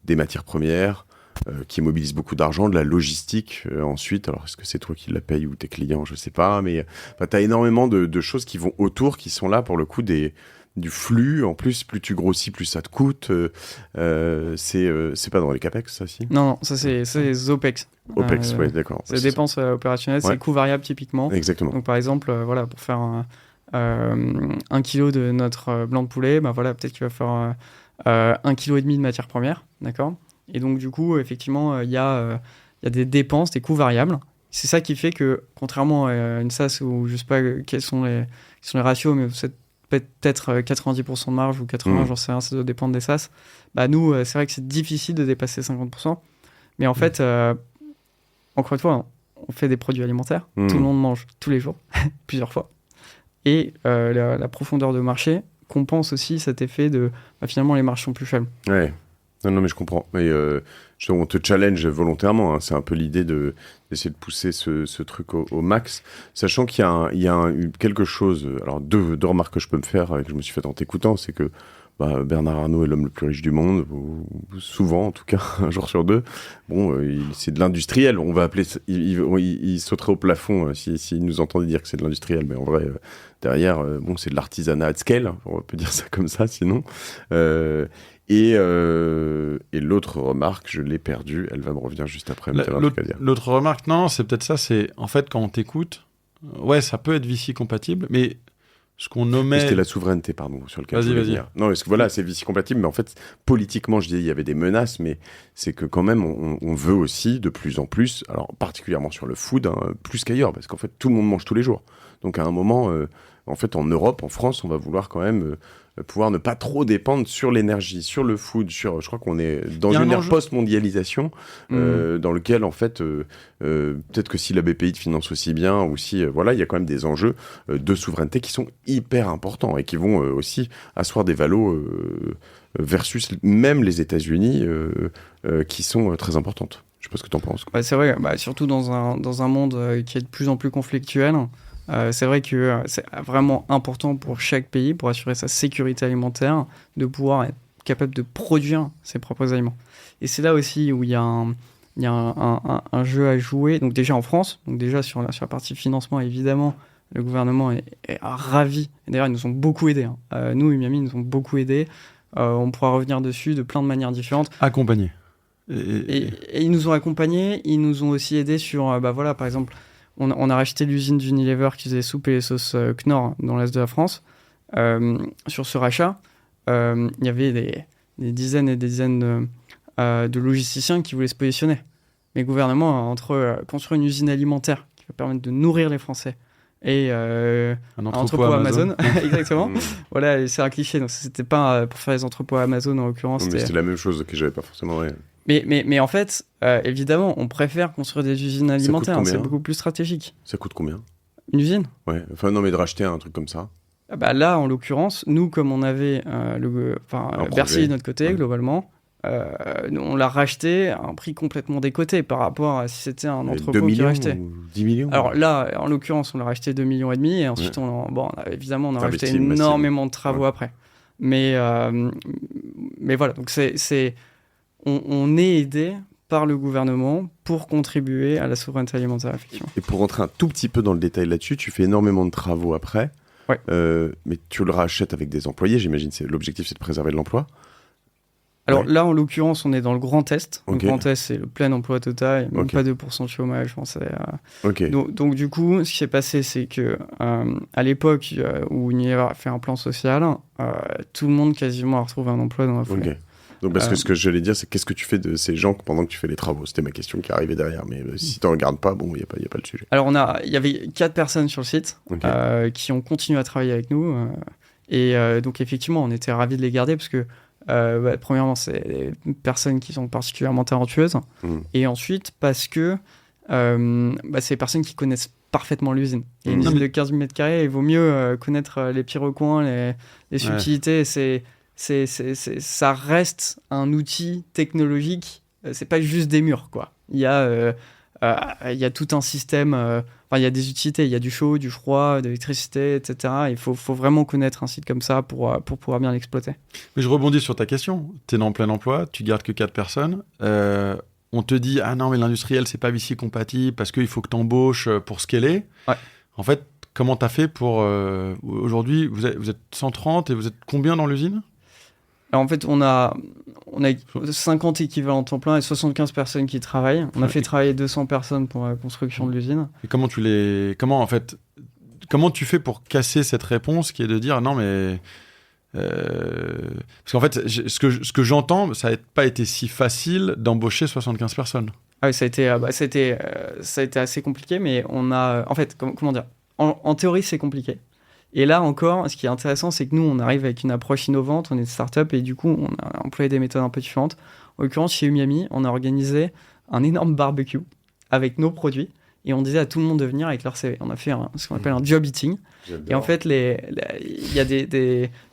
des matières premières qui mobilisent beaucoup d'argent, de la logistique ensuite. Alors, est-ce que c'est toi qui la payes ou tes clients, je sais pas, mais t'as énormément de choses qui vont autour, qui sont là pour le coup du flux. En plus, plus tu grossis, plus ça te coûte. C'est pas dans les CAPEX, ça, si ? Non, ça c'est OPEX. OPEX, oui, d'accord. C'est dépenses opérationnelles, c'est coût variable typiquement. Exactement. Donc par exemple, pour faire 1 kilo de notre blanc de poulet, peut-être qu'il va faire 1,5 kg de matières premières, d'accord ? Et donc du coup, effectivement, il y a des dépenses, des coûts variables. C'est ça qui fait que, contrairement à une SaaS où je sais pas quels sont les ratios, mais vous êtes peut-être 90% de marge ou 80%, j'en sais rien, ça doit dépendre des SaaS. Nous, c'est vrai que c'est difficile de dépasser 50%. Mais en fait, encore une fois, on fait des produits alimentaires. Tout le monde mange tous les jours, plusieurs fois. Et la profondeur de marché compense aussi cet effet de finalement les marges sont plus faibles. Ouais. Non, mais je comprends. Mais on te challenge volontairement. Hein. C'est un peu l'idée d'essayer de pousser ce truc au max, sachant qu'il y a quelque chose. Alors, deux remarques que je peux me faire, que je me suis fait en t'écoutant, c'est que Bernard Arnault est l'homme le plus riche du monde, ou souvent en tout cas, un jour sur deux. Bon, c'est de l'industriel. On va appeler, il sauterait au plafond s'il nous entendait dire que c'est de l'industriel, mais en vrai, derrière, c'est de l'artisanat at scale. On peut dire ça comme ça, sinon. Et l'autre remarque, je l'ai perdue, elle va me revenir juste après. L'autre remarque, non, c'est peut-être ça, c'est en fait quand on t'écoute, ouais, ça peut être Vici compatible, mais ce qu'on nommait... C'était la souveraineté, pardon, sur lequel je voulais dire. Non, parce que voilà, c'est Vici compatible, mais en fait, politiquement, je disais, il y avait des menaces, mais c'est que quand même, on veut aussi de plus en plus, alors particulièrement sur le food, hein, plus qu'ailleurs, parce qu'en fait, tout le monde mange tous les jours. Donc à un moment, en fait, en Europe, en France, on va vouloir quand même... pouvoir ne pas trop dépendre sur l'énergie, sur le food, je crois qu'on est dans une ère post-mondialisation dans lequel, en fait, peut-être que si la BPI te finance aussi bien, ou si, il y a quand même des enjeux de souveraineté qui sont hyper importants et qui vont aussi asseoir des valos versus même les États-Unis qui sont très importantes. Je sais pas ce que tu en penses. C'est vrai, surtout dans un monde qui est de plus en plus conflictuel. C'est vrai que c'est vraiment important pour chaque pays, pour assurer sa sécurité alimentaire, de pouvoir être capable de produire ses propres aliments. Et c'est là aussi où il y a un jeu à jouer. Donc déjà en France, donc déjà sur la partie financement, évidemment, le gouvernement est ravi. Et d'ailleurs, ils nous ont beaucoup aidés. Hein. Nous, Miami, ils nous ont beaucoup aidés. On pourra revenir dessus de plein de manières différentes. Accompagnés. Et ils nous ont accompagnés. Ils nous ont aussi aidés sur, par exemple... On a racheté l'usine d'Unilever qui faisait soupe et les sauces Knorr dans l'Est de la France. Sur ce rachat, il y avait des dizaines et des dizaines de logisticiens qui voulaient se positionner. Mais le gouvernement, entre construire une usine alimentaire qui va permettre de nourrir les Français et un entrepôt Amazon. Exactement. Voilà, c'est un cliché. Donc, c'était pas pour faire les entrepôts Amazon en l'occurrence. Mais c'était la même chose que j'avais pas forcément... Ouais. Mais en fait, évidemment, on préfère construire des usines alimentaires. C'est beaucoup plus stratégique. Ça coûte combien ? Une usine ? Ouais. Enfin, non, mais de racheter un truc comme ça. Là, en l'occurrence, nous, comme on avait Bercy de notre côté, globalement, on l'a racheté à un prix complètement décoté par rapport à si c'était un entrepôt qui rachetait. 10 millions. Alors là, en l'occurrence, on l'a racheté 2,5 millions et ensuite, évidemment, on a racheté énormément de travaux après. Mais voilà, donc on est aidé par le gouvernement pour contribuer à la souveraineté alimentaire, effectivement. Et pour rentrer un tout petit peu dans le détail là-dessus, tu fais énormément de travaux après, mais tu le rachètes avec des employés, j'imagine. L'objectif, c'est de préserver de l'emploi. Alors là, en l'occurrence, on est dans le Grand Est. Le Grand Est, c'est le plein emploi total, même pas 2% de chômage, je pense. Donc du coup, ce qui s'est passé, c'est que à l'époque où Unilever a fait un plan social, tout le monde quasiment a retrouvé un emploi dans la foulée. Donc, parce que ce que j'allais dire, c'est qu'est-ce que tu fais de ces gens pendant que tu fais les travaux ? C'était ma question qui arrivait derrière, mais si tu ne regardes pas, il n'y a pas le sujet. Alors, il y avait 4 personnes sur le site qui ont continué à travailler avec nous. Donc, effectivement, on était ravis de les garder parce que, premièrement, c'est des personnes qui sont particulièrement talentueuses. Et ensuite, parce que c'est des personnes qui connaissent parfaitement l'usine. Et une usine de 15 000 m², il vaut mieux connaître les petits recoins, les subtilités. Ça reste un outil technologique. C'est pas juste des murs, quoi. Il y a tout un système. Il y a des utilités. Il y a du chaud, du froid, de l'électricité, etc. Il faut vraiment connaître un site comme ça pour pouvoir bien l'exploiter. Mais je rebondis sur ta question. Tu es dans plein emploi, tu gardes que 4 personnes. On te dit ah non mais l'industriel c'est pas Vici compatible parce qu'il faut que tu embauches pour scaler. Ouais. En fait, comment tu as fait pour aujourd'hui vous êtes 130 et vous êtes combien dans l'usine ? Alors en fait, on a 50 équivalents temps plein et 75 personnes qui travaillent. On a fait travailler 200 personnes pour la construction de l'usine. Et comment tu fais pour casser cette réponse qui est de dire non mais parce qu'en fait ce que j'entends, ça n'a pas été si facile d'embaucher 75 personnes. Ah oui, ça a été assez compliqué, mais on a en fait comment dire, en théorie c'est compliqué. Et là encore, ce qui est intéressant, c'est que nous, on arrive avec une approche innovante, on est une start-up et du coup, on a employé des méthodes un peu différentes. En l'occurrence, chez Miami, on a organisé un énorme barbecue avec nos produits et on disait à tout le monde de venir avec leur CV. On a fait ce qu'on appelle un job eating. Et en fait, il y a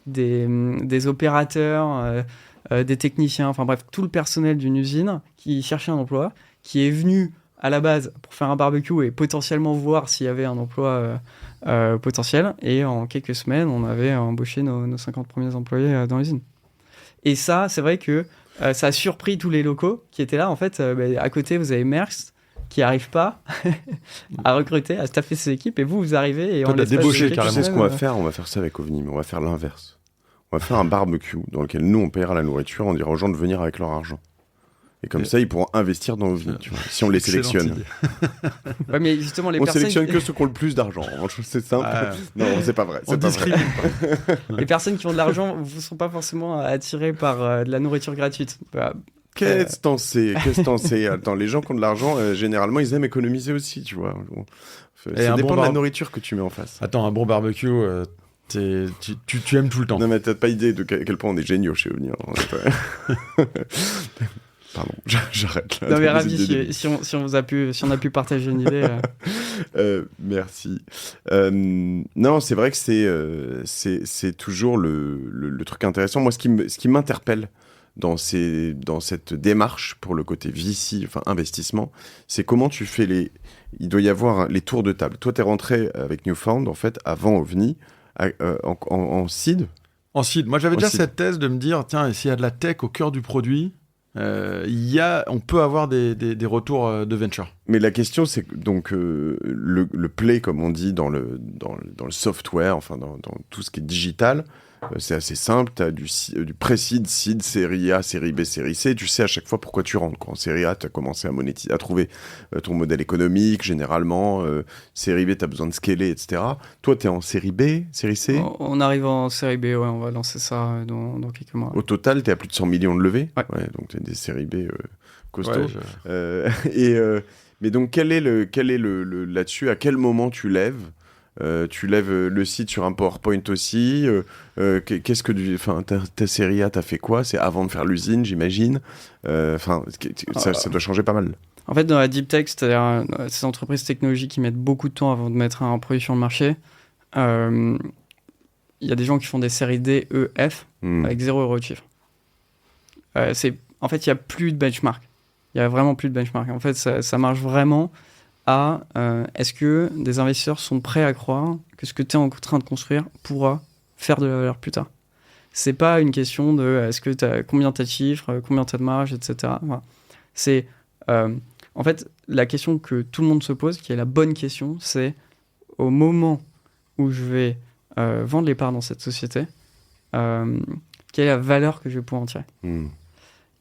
des opérateurs, des techniciens, enfin bref, tout le personnel d'une usine qui cherchait un emploi, qui est venu à la base pour faire un barbecue et potentiellement voir s'il y avait un emploi potentiel. Et en quelques semaines, on avait embauché nos 50 premiers employés dans l'usine. Et ça, c'est vrai que ça a surpris tous les locaux qui étaient là. En fait, à côté, vous avez Merckx qui n'arrive pas à recruter, à staffer ses équipes. Et vous arrivez et toi, on t'as débauché Tu carrément. sais ce qu'on va faire? On va faire ça avec OVNI, mais on va faire l'inverse. On va faire un barbecue dans lequel nous, on paiera la nourriture, on dira aux gens de venir avec leur argent. Et comme ça, ils pourront investir dans OVNI, tu vois, si on les sélectionne. idée. Ouais, mais justement, les On personnes sélectionne que ceux qui ont le plus d'argent. En revanche, c'est simple. Non, c'est pas vrai. On discrimine. les personnes qui ont de l'argent ne sont pas forcément attirées par de la nourriture gratuite. Qu'est-ce que t'en sais? Attends, les gens qui ont de l'argent, généralement, ils aiment économiser aussi, tu vois. Ça dépend de la nourriture que tu mets en face. Attends, un bon barbecue, tu aimes tout le temps. Non, mais t'as pas idée de quel point on est géniaux chez OVNI. Pardon, j'arrête là. Non mais ravi si on a pu partager une idée. Merci. Non, c'est vrai que c'est toujours le truc intéressant. Moi, ce qui m'interpelle dans cette démarche pour le côté VC, enfin investissement, c'est comment tu fais il doit y avoir les tours de table. Toi, t'es rentré avec Newfound, en fait, avant OVNI, en seed. En seed. Moi, j'avais déjà seed. cette thèse de me dire, tiens, et s'il y a de la tech au cœur du produit, on peut avoir des retours de venture. Mais la question, c'est que donc le play, comme on dit dans le software, enfin dans tout ce qui est digital, c'est assez simple. Tu as du pré-seed, seed, série A, série B, série C. Tu sais à chaque fois pourquoi tu rentres. En série A, tu as commencé à trouver ton modèle économique, généralement. Série B, tu as besoin de scaler, etc. Toi, tu es en série B, série C? On arrive en série B, ouais, on va lancer ça dans quelques mois. Au total, tu es à plus de 100 millions de levées. Ouais. Donc, tu as des séries B costauds. Ouais, mais donc, quel est le là-dessus? À quel moment tu lèves? Tu lèves le site sur un PowerPoint aussi. Qu'est-ce que ta série A, t'as fait quoi? C'est avant de faire l'usine, j'imagine. Ça doit changer pas mal. En fait, dans la deep tech, c'est-à-dire ces entreprises technologiques qui mettent beaucoup de temps avant de mettre un produit sur le marché, il y a des gens qui font des séries D, E, F avec 0 € de chiffre. En fait, il n'y a plus de benchmark. Il n'y a vraiment plus de benchmark. En fait, ça marche vraiment à est-ce que des investisseurs sont prêts à croire que ce que tu es en train de construire pourra faire de la valeur plus tard. C'est pas une question de est-ce que combien tu as de chiffres, combien tu as de marge, etc. Voilà. C'est en fait la question que tout le monde se pose, qui est la bonne question, c'est au moment où je vais vendre les parts dans cette société, quelle est la valeur que je vais pouvoir en tirer.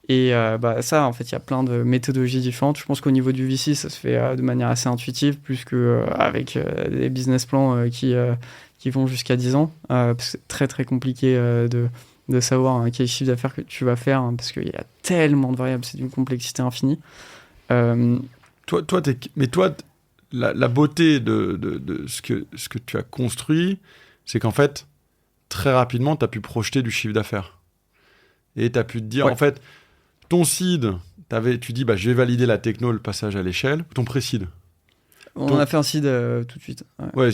Et ça, en fait, il y a plein de méthodologies différentes. Je pense qu'au niveau du VC, ça se fait de manière assez intuitive, plus qu'avec des business plans qui vont jusqu'à 10 ans. Parce que c'est très, très compliqué de savoir quel chiffre d'affaires que tu vas faire, parce qu'il y a tellement de variables, c'est d'une complexité infinie. Toi, la beauté de ce que tu as construit, c'est qu'en fait, très rapidement, tu as pu projeter du chiffre d'affaires. Et tu as pu te dire, en fait, ton seed, tu dis, je vais valider la techno, le passage à l'échelle. Ton pré-seed. On a fait un seed tout de suite. Ouais.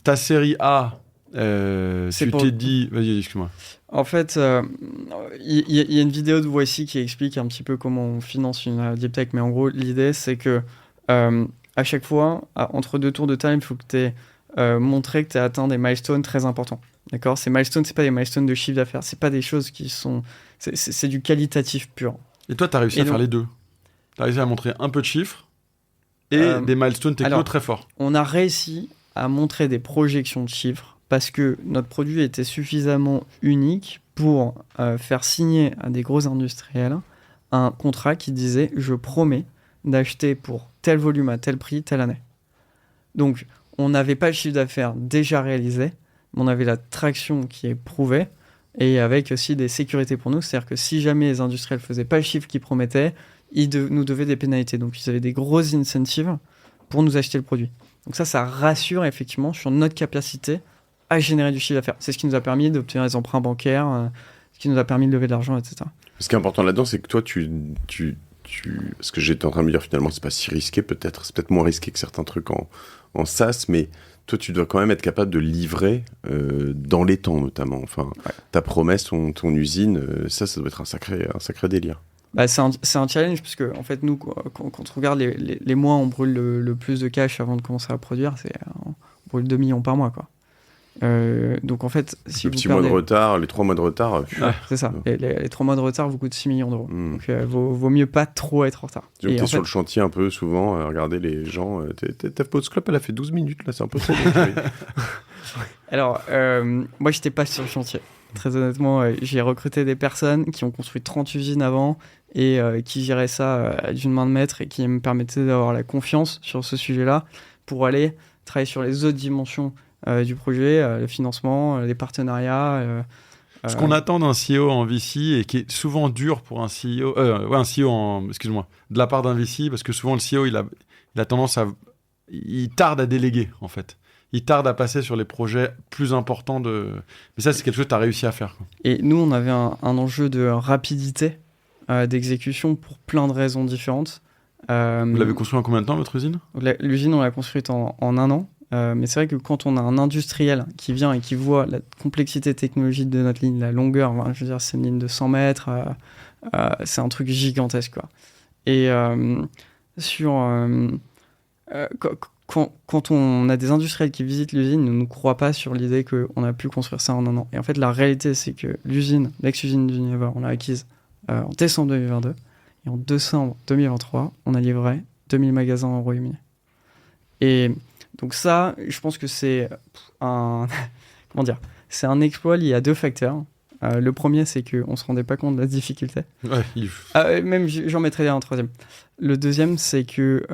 Ta série A, tu t'es dit... Vas-y, excuse-moi. En fait, il y a une vidéo de Voici qui explique un petit peu comment on finance une deep tech, mais en gros, l'idée, c'est que à chaque fois, entre 2 tours de time, il faut que tu aies montré que tu as atteint des milestones très importants. D'accord? Ces milestones, c'est pas des milestones de chiffre d'affaires, c'est pas des choses qui sont... C'est du qualitatif pur. Et toi, tu as réussi à faire les deux. Tu as réussi à montrer un peu de chiffres et des milestones techno très forts. On a réussi à montrer des projections de chiffres parce que notre produit était suffisamment unique pour faire signer à des gros industriels un contrat qui disait « Je promets d'acheter pour tel volume à tel prix, telle année ». Donc, on n'avait pas le chiffre d'affaires déjà réalisé, mais on avait la traction qui est prouvée et avec aussi des sécurités pour nous. C'est-à-dire que si jamais les industriels ne faisaient pas le chiffre qu'ils promettaient, ils nous devaient des pénalités. Donc, ils avaient des grosses incentives pour nous acheter le produit. Donc ça rassure effectivement sur notre capacité à générer du chiffre d'affaires. C'est ce qui nous a permis d'obtenir les emprunts bancaires, ce qui nous a permis de lever de l'argent, etc. Ce qui est important là-dedans, c'est que toi, ce que j'étais en train de me dire finalement, c'est pas si risqué peut-être. C'est peut-être moins risqué que certains trucs en SaaS, mais toi, tu dois quand même être capable de livrer dans les temps, notamment. Enfin, ta promesse, ton usine, ça doit être un sacré délire. Bah, c'est un challenge, parce que en fait, nous, quand on regarde les mois, on brûle le plus de cash avant de commencer à produire, on brûle 2 millions par mois, quoi. Donc en fait, si le vous petit perdez... mois de retard, les 3 mois de retard. C'est ça. Les 3 mois de retard vous coûtent 6 millions d'euros. Donc vaut mieux pas trop être en retard. Donc t'es sur le chantier un peu souvent, regarder les gens. Ta pause clope, elle a fait 12 minutes là, c'est un peu trop. Alors, moi j'étais pas sur le chantier. Très honnêtement, j'ai recruté des personnes qui ont construit 30 usines avant et qui géraient ça d'une main de maître et qui me permettaient d'avoir la confiance sur ce sujet-là pour aller travailler sur les autres dimensions du projet, le financement, les partenariats. Ce qu'on attend d'un CEO en VC et qui est souvent dur pour un CEO, de la part d'un VC, parce que souvent le CEO il a tendance il tarde à déléguer en fait. Il tarde à passer sur les projets plus importants mais ça c'est quelque chose que tu as réussi à faire, quoi. Et nous on avait un enjeu de rapidité d'exécution pour plein de raisons différentes. Vous l'avez construit en combien de temps votre usine ? L'usine on l'a construite en 1 an. Mais c'est vrai que quand on a un industriel qui vient et qui voit la complexité technologique de notre ligne, la longueur, je veux dire, c'est une ligne de 100 mètres, c'est un truc gigantesque, quoi. Et quand on a des industriels qui visitent l'usine, ils ne nous croient pas sur l'idée qu'on a pu construire ça en 1 an. Et en fait, la réalité, c'est que l'ex-usine d'Unilever, on l'a acquise en décembre 2022. Et en décembre 2023, on a livré 2000 magasins au Royaume-Uni. Et donc ça, je pense que c'est c'est un exploit lié à 2 facteurs. Le premier, c'est qu'on ne se rendait pas compte de la difficulté. Même j'en mettrais un troisième. Le deuxième, c'est que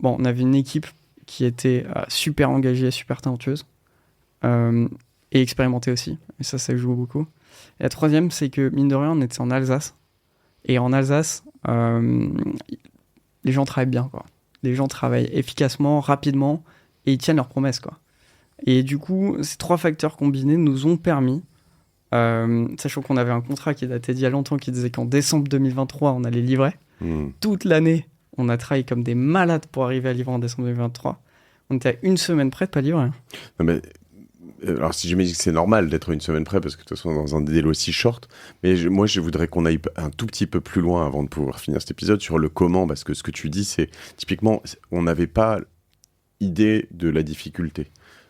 on avait une équipe qui était super engagée, super talentueuse et expérimentée aussi. Et ça joue beaucoup. Et la troisième, c'est que mine de rien, on était en Alsace. Et en Alsace, les gens travaillent bien, quoi. Les gens travaillent efficacement, rapidement, et ils tiennent leurs promesses, quoi. Et du coup, ces 3 facteurs combinés nous ont permis, sachant qu'on avait un contrat qui datait d'il y a longtemps, qui disait qu'en décembre 2023, on allait livrer. Toute l'année, on a travaillé comme des malades pour arriver à livrer en décembre 2023. On était à 1 semaine près de pas livrer. Non, mais alors si je me dis que c'est normal d'être 1 semaine près, parce que de toute façon dans un délai aussi short, mais moi je voudrais qu'on aille un tout petit peu plus loin avant de pouvoir finir cet épisode sur le comment, parce que ce que tu dis, c'est typiquement, on n'avait pas idée de la difficulté.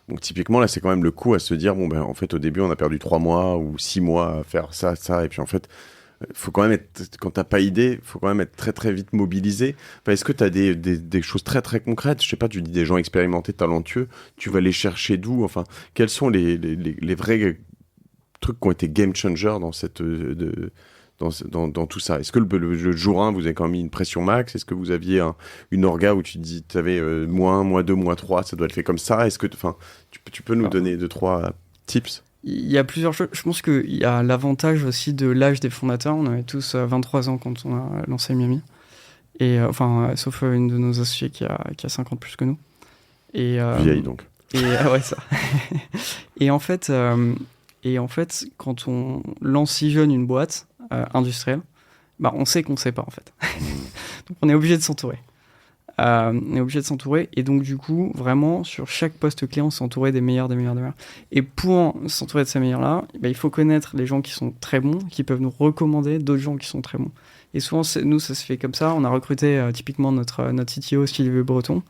Donc typiquement là c'est quand même le coup à se dire en fait au début on a perdu 3 mois ou 6 mois à faire ça et puis en fait faut quand même être, quand t'as pas idée, faut quand même être très très vite mobilisé. Enfin, est-ce que t'as des choses très très concrètes ? Je sais pas, tu dis des gens expérimentés, talentueux, tu vas les chercher d'où ? Enfin, quels sont les vrais trucs qui ont été game changer dans cette dans tout ça ? Est-ce que le jour 1, vous avez quand même mis une pression max ? Est-ce que vous aviez une orga où tu dis tu avais -1, -2, -3, ça doit être fait comme ça ? Est-ce que tu peux nous donner 2-3 tips ? Il y a plusieurs choses. Je pense qu'il y a l'avantage aussi de l'âge des fondateurs. On avait tous 23 ans quand on a lancé Miami. Et, sauf une de nos associés qui a 50 plus que nous. Et, vieille donc. Et, ouais, ça. et en fait, quand on lance si jeune une boîte industrielle, on sait qu'on ne sait pas en fait. Donc on est obligé de s'entourer. Et donc du coup vraiment sur chaque poste clé on s'entourait des meilleurs. Et pour s'entourer de ces meilleurs là, il faut connaître les gens qui sont très bons, qui peuvent nous recommander d'autres gens qui sont très bons. Et souvent nous ça se fait comme ça. On a recruté typiquement notre CTO Sylvie Breton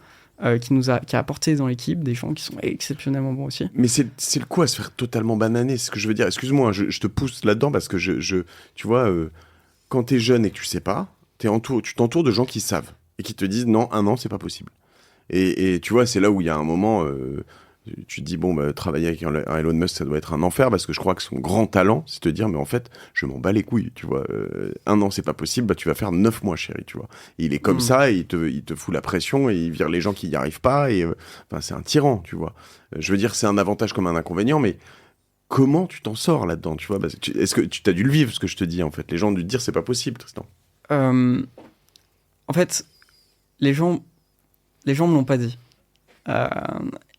qui a apporté dans l'équipe des gens qui sont exceptionnellement bons aussi. Mais c'est le coup à se faire totalement bananer, c'est ce que je veux dire. Excuse-moi, je te pousse là-dedans parce que tu vois, quand t'es jeune et que tu sais pas, tu t'entoures de gens qui savent et qui te disent non, 1 an c'est pas possible. Et tu vois, c'est là où il y a un moment, tu te dis travailler avec un Elon Musk ça doit être un enfer, parce que je crois que son grand talent c'est de te dire mais en fait je m'en bats les couilles, tu vois, 1 an c'est pas possible, tu vas faire 9 mois chérie, tu vois. Et il est comme ça, et il te fout la pression et il vire les gens qui y arrivent pas, et c'est un tyran, tu vois. Je veux dire, c'est un avantage comme un inconvénient, mais comment tu t'en sors là-dedans, tu vois? Est-ce que tu as dû le vivre, ce que je te dis en fait? Les gens ont dû te dire c'est pas possible, Tristan. En fait, les gens me l'ont pas dit.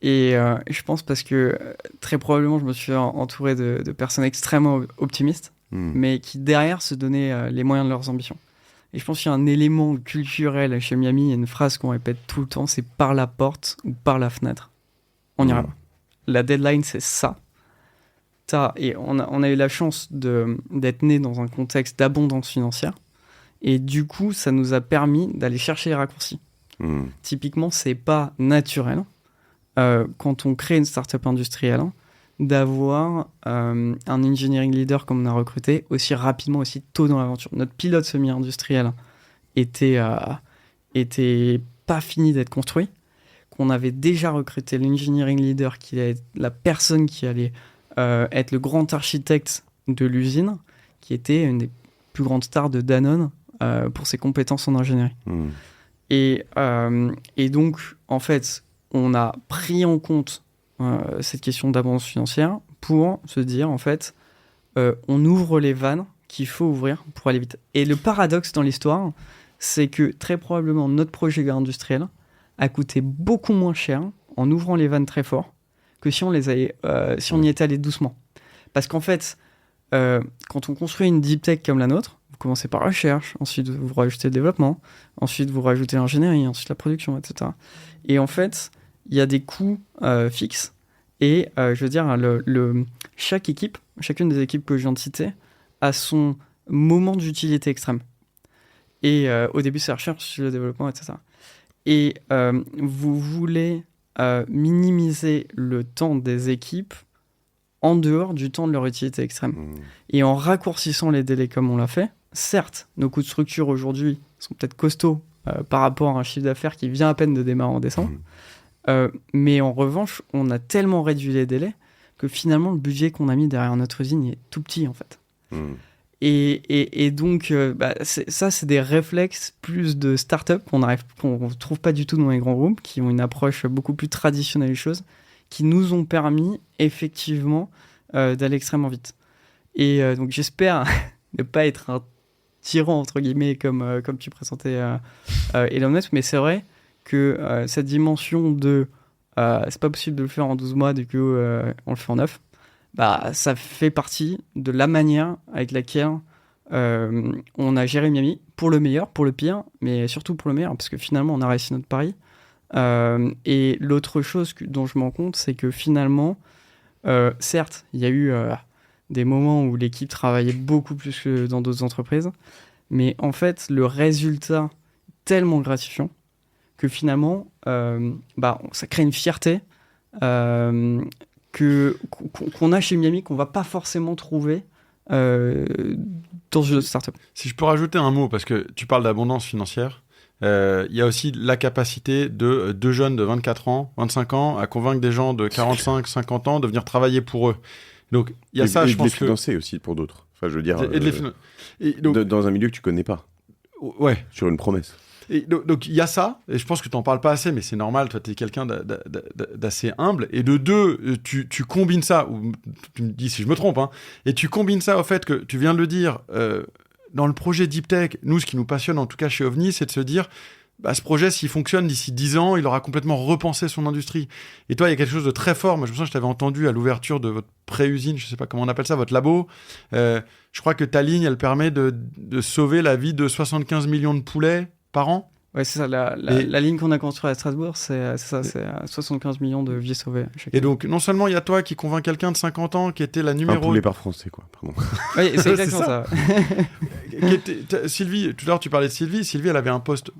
Et je pense parce que très probablement je me suis entouré de personnes extrêmement optimistes, mais qui derrière se donnaient les moyens de leurs ambitions. Et je pense qu'il y a un élément culturel chez Miami, il y a une phrase qu'on répète tout le temps, c'est par la porte ou par la fenêtre. On ira pas. la deadline, c'est ça. Et on a eu la chance d'être né dans un contexte d'abondance financière. Et du coup, ça nous a permis d'aller chercher les raccourcis. Typiquement, c'est pas naturel, quand on crée une startup industrielle, d'avoir un engineering leader comme on a recruté aussi rapidement, aussi tôt dans l'aventure. Notre pilote semi-industriel était pas fini d'être construit, qu'on avait déjà recruté l'engineering leader qui allait être la personne qui allait être le grand architecte de l'usine, qui était une des plus grandes stars de Danone pour ses compétences en ingénierie. Et donc, en fait, on a pris en compte cette question d'abondance financière pour se dire, en fait, on ouvre les vannes qu'il faut ouvrir pour aller vite. Et le paradoxe dans l'histoire, c'est que très probablement notre projet industriel a coûté beaucoup moins cher en ouvrant les vannes très fort que si on y était allé doucement. Parce qu'en fait, quand on construit une deep tech comme la nôtre, vous commencez par la recherche, ensuite vous rajoutez le développement, ensuite vous rajoutez l'ingénierie, ensuite la production, etc. Et en fait, il y a des coûts fixes. Et je veux dire, chaque équipe, chacune des équipes que je viens de citer, a son moment d'utilité extrême. Et au début, c'est la recherche, le développement, etc. Et vous voulez minimiser le temps des équipes en dehors du temps de leur utilité extrême. Et en raccourcissant les délais comme on l'a fait, certes, nos coûts de structure aujourd'hui sont peut-être costauds par rapport à un chiffre d'affaires qui vient à peine de démarrer en décembre, mais en revanche, on a tellement réduit les délais que finalement, le budget qu'on a mis derrière notre usine est tout petit, en fait. Et donc, c'est des réflexes plus de start-up qu'on ne trouve pas du tout dans les grands groupes, qui ont une approche beaucoup plus traditionnelle des choses, qui nous ont permis effectivement d'aller extrêmement vite. Et donc, j'espère ne pas être un tyran, entre guillemets, comme tu présentais Elon Musk, mais c'est vrai que cette dimension de c'est pas possible de le faire en 12 mois, du coup, on le fait en 9. Ça fait partie de la manière avec laquelle on a géré Miami, pour le meilleur, pour le pire, mais surtout pour le meilleur, parce que finalement, on a réussi notre pari. Et l'autre chose dont je me rends compte, c'est que finalement, certes, il y a eu des moments où l'équipe travaillait beaucoup plus que dans d'autres entreprises, mais en fait, le résultat est tellement gratifiant que finalement, ça crée une fierté qu'on a chez Miami, qu'on va pas forcément trouver dans une autre startup. Si je peux rajouter un mot, parce que tu parles d'abondance financière, il y a aussi la capacité de deux jeunes de 24 ans, 25 ans, à convaincre des gens de 45, 50 ans de venir travailler pour eux. Donc, il y a ça, je pense que... Et de les financer aussi pour d'autres. Enfin, je veux dire, donc... dans un milieu que tu connais pas. Ouais. Sur une promesse. Et donc il y a ça, et je pense que tu n'en parles pas assez, mais c'est normal, toi tu es quelqu'un d'assez humble, et de deux, tu combines ça, ou tu me dis si je me trompe, et tu combines ça au fait que, tu viens de le dire, dans le projet Deep Tech, nous ce qui nous passionne en tout cas chez OVNI, c'est de se dire, ce projet s'il fonctionne d'ici 10 ans, il aura complètement repensé son industrie. Et toi il y a quelque chose de très fort, moi je me sens que je t'avais entendu à l'ouverture de votre pré-usine, je sais pas comment on appelle ça, votre labo, je crois que ta ligne elle permet de sauver la vie de 75 millions de poulets par an. Ouais, c'est ça. La ligne qu'on a construite à Strasbourg, c'est 75 millions de vies sauvées. Et donc, non seulement il y a toi qui convainc quelqu'un de 50 ans qui était la numéro... Un poulet par français, quoi. Pardon. Oui, c'est exactement ça. Sylvie, tout à l'heure tu parlais de Sylvie. Sylvie, elle avait un poste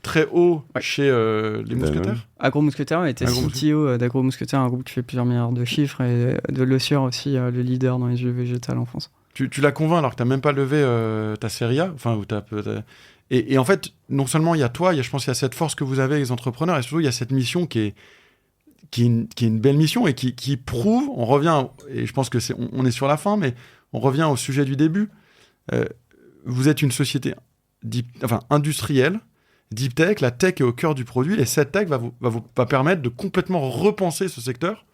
très haut chez les Mousquetaires. Agro Mousquetaires, elle était CTO d'Agro Mousquetaires, un groupe qui fait plusieurs milliards de chiffres, et de Le Sieur aussi, le leader dans les huiles végétales en France. Tu la convaincs alors que tu n'as même pas levé ta série A, enfin, où Et en fait, non seulement il y a toi, je pense qu'il y a cette force que vous avez, les entrepreneurs, et surtout il y a cette mission qui est une belle mission et qui prouve, on revient, et je pense que on est sur la fin, mais on revient au sujet du début. Vous êtes une société industrielle, Deep Tech, la tech est au cœur du produit, et cette tech va permettre de complètement repenser ce secteur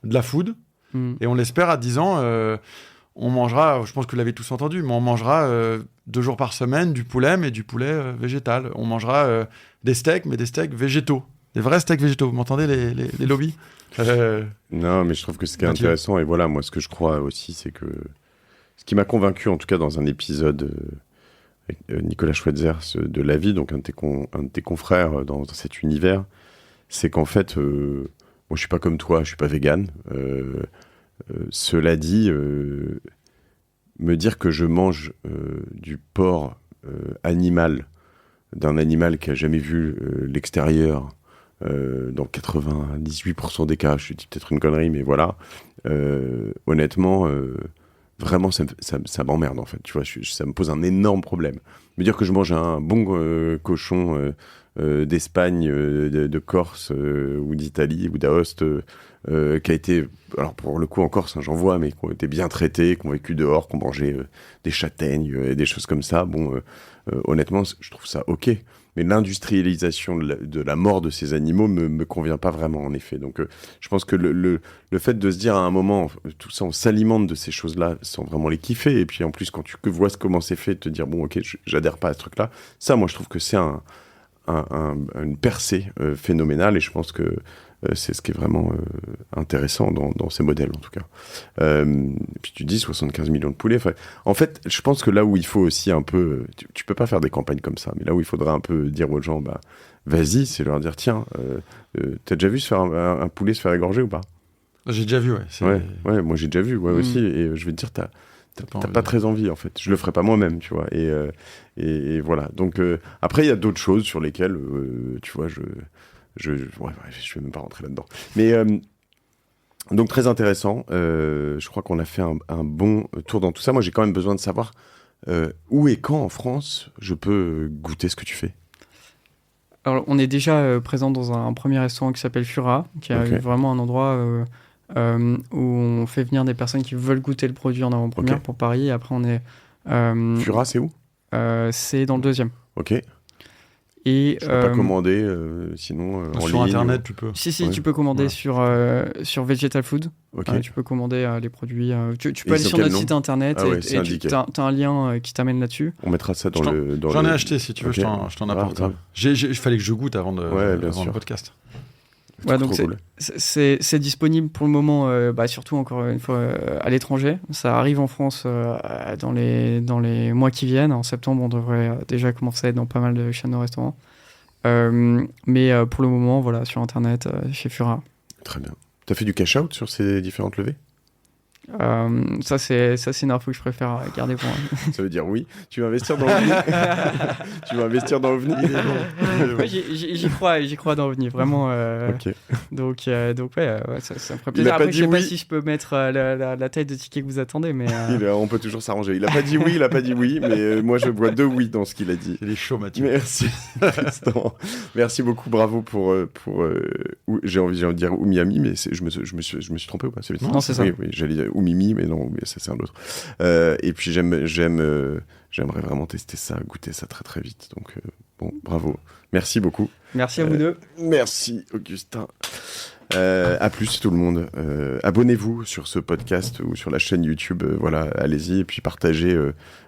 de la food, et on l'espère à 10 ans... on mangera, je pense que vous l'avez tous entendu, mais on mangera 2 jours par semaine du poulet, mais du poulet végétal. On mangera des steaks, mais des steaks végétaux. Des vrais steaks végétaux. Vous m'entendez, les lobbies Non, mais je trouve que ce qui est intéressant, et voilà, moi, ce que je crois aussi, c'est que ce qui m'a convaincu, en tout cas dans un épisode avec Nicolas Schweitzer de La Vie, donc un de tes confrères dans cet univers, c'est qu'en fait, moi, je suis pas comme toi, je suis pas vegan. Cela dit, me dire que je mange du porc animal, d'un animal qui a jamais vu l'extérieur, dans 98% des cas, je dis peut-être une connerie, mais voilà, honnêtement, vraiment, ça m'emmerde, en fait, tu vois, ça me pose un énorme problème. Me dire que je mange un bon cochon d'Espagne, de Corse, ou d'Italie, ou d'Aoste, qui a été, alors pour le coup en Corse, hein, j'en vois, mais qui ont été bien traités, qui ont vécu dehors, qui ont mangé des châtaignes, et des choses comme ça, bon, honnêtement, je trouve ça ok. Mais l'industrialisation de la mort de ces animaux me convient pas vraiment, en effet. Donc, je pense que le fait de se dire à un moment, tout ça, on s'alimente de ces choses-là sans vraiment les kiffer. Et puis, en plus, quand tu vois comment c'est fait, te dire, bon, ok, j'adhère pas à ce truc-là. Ça, moi, je trouve que c'est une percée phénoménale. Et je pense que c'est ce qui est vraiment intéressant dans ces modèles, en tout cas. Puis tu dis 75 millions de poulets. En fait, je pense que là où il faut aussi un peu... Tu peux pas faire des campagnes comme ça, mais là où il faudra un peu dire aux gens, bah, vas-y, c'est leur dire, tiens, t'as déjà vu se faire un poulet se faire égorger ou pas? J'ai déjà vu, ouais. Ouais, moi j'ai déjà vu, aussi. Et je vais te dire, t'as pas très envie, en fait. Je le ferai pas moi-même, tu vois. Et voilà. Donc, après, il y a d'autres choses sur lesquelles, tu vois, je vais même pas rentrer là-dedans. Mais donc très intéressant. Je crois qu'on a fait un bon tour dans tout ça. Moi, j'ai quand même besoin de savoir où et quand en France je peux goûter ce que tu fais. Alors, on est déjà présent dans un premier restaurant qui s'appelle Fura, qui est vraiment un endroit où on fait venir des personnes qui veulent goûter le produit en avant-première pour Paris. Et après, on est... Fura, c'est où? C'est dans le 2e. Ok. Et, je peux pas commander, sinon en sur ligne, Internet, tu peux. Si, tu peux commander sur Vegetal Food. Tu peux commander les produits. Tu peux aller sur notre site internet et tu as un lien qui t'amène là-dessus. On mettra ça dans le... J'en ai acheté, si tu veux, je t'en apporte. Il fallait que je goûte avant le podcast. Ouais, donc cool. C'est disponible pour le moment, surtout encore une fois à l'étranger. Ça arrive en France dans les mois qui viennent. En septembre, on devrait déjà commencer à être dans pas mal de chaînes de restaurants. Mais pour le moment, voilà, sur Internet, chez Fura. Très bien. T'as fait du cash-out sur ces différentes levées? Ça c'est une info que je préfère garder pour moi. Ça veut dire oui. Tu vas investir dans OVNI. Tu vas investir dans OVNI. Ouais, j'y crois dans OVNI, vraiment. Donc ouais, ça me ferait plaisir. Après, je sais pas si je peux mettre la taille de ticket que vous attendez, mais on peut toujours s'arranger. Il a pas dit oui, mais moi je vois 2 oui dans ce qu'il a dit. Il est chaud, Mathieu. Merci, Tristan. Merci beaucoup, bravo pour j'ai envie de dire Miami, mais je me suis trompé ou pas? Non, c'est ça. Oui, j'allais dire ou Mimi, mais non, ça c'est un autre. Et puis j'aimerais vraiment tester ça, goûter ça très très vite. Donc bon, bravo, merci beaucoup. Merci à vous deux. Merci Augustin. À plus tout le monde. Abonnez-vous sur ce podcast ou sur la chaîne YouTube. Voilà, allez-y et puis partagez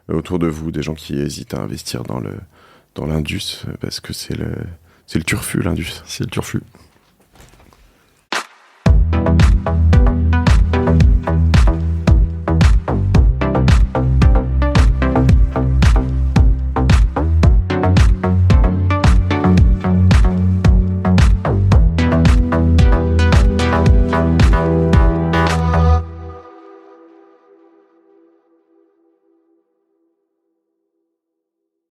autour de vous des gens qui hésitent à investir dans l'Indus parce que c'est le turfu, l'Indus. C'est le turfu.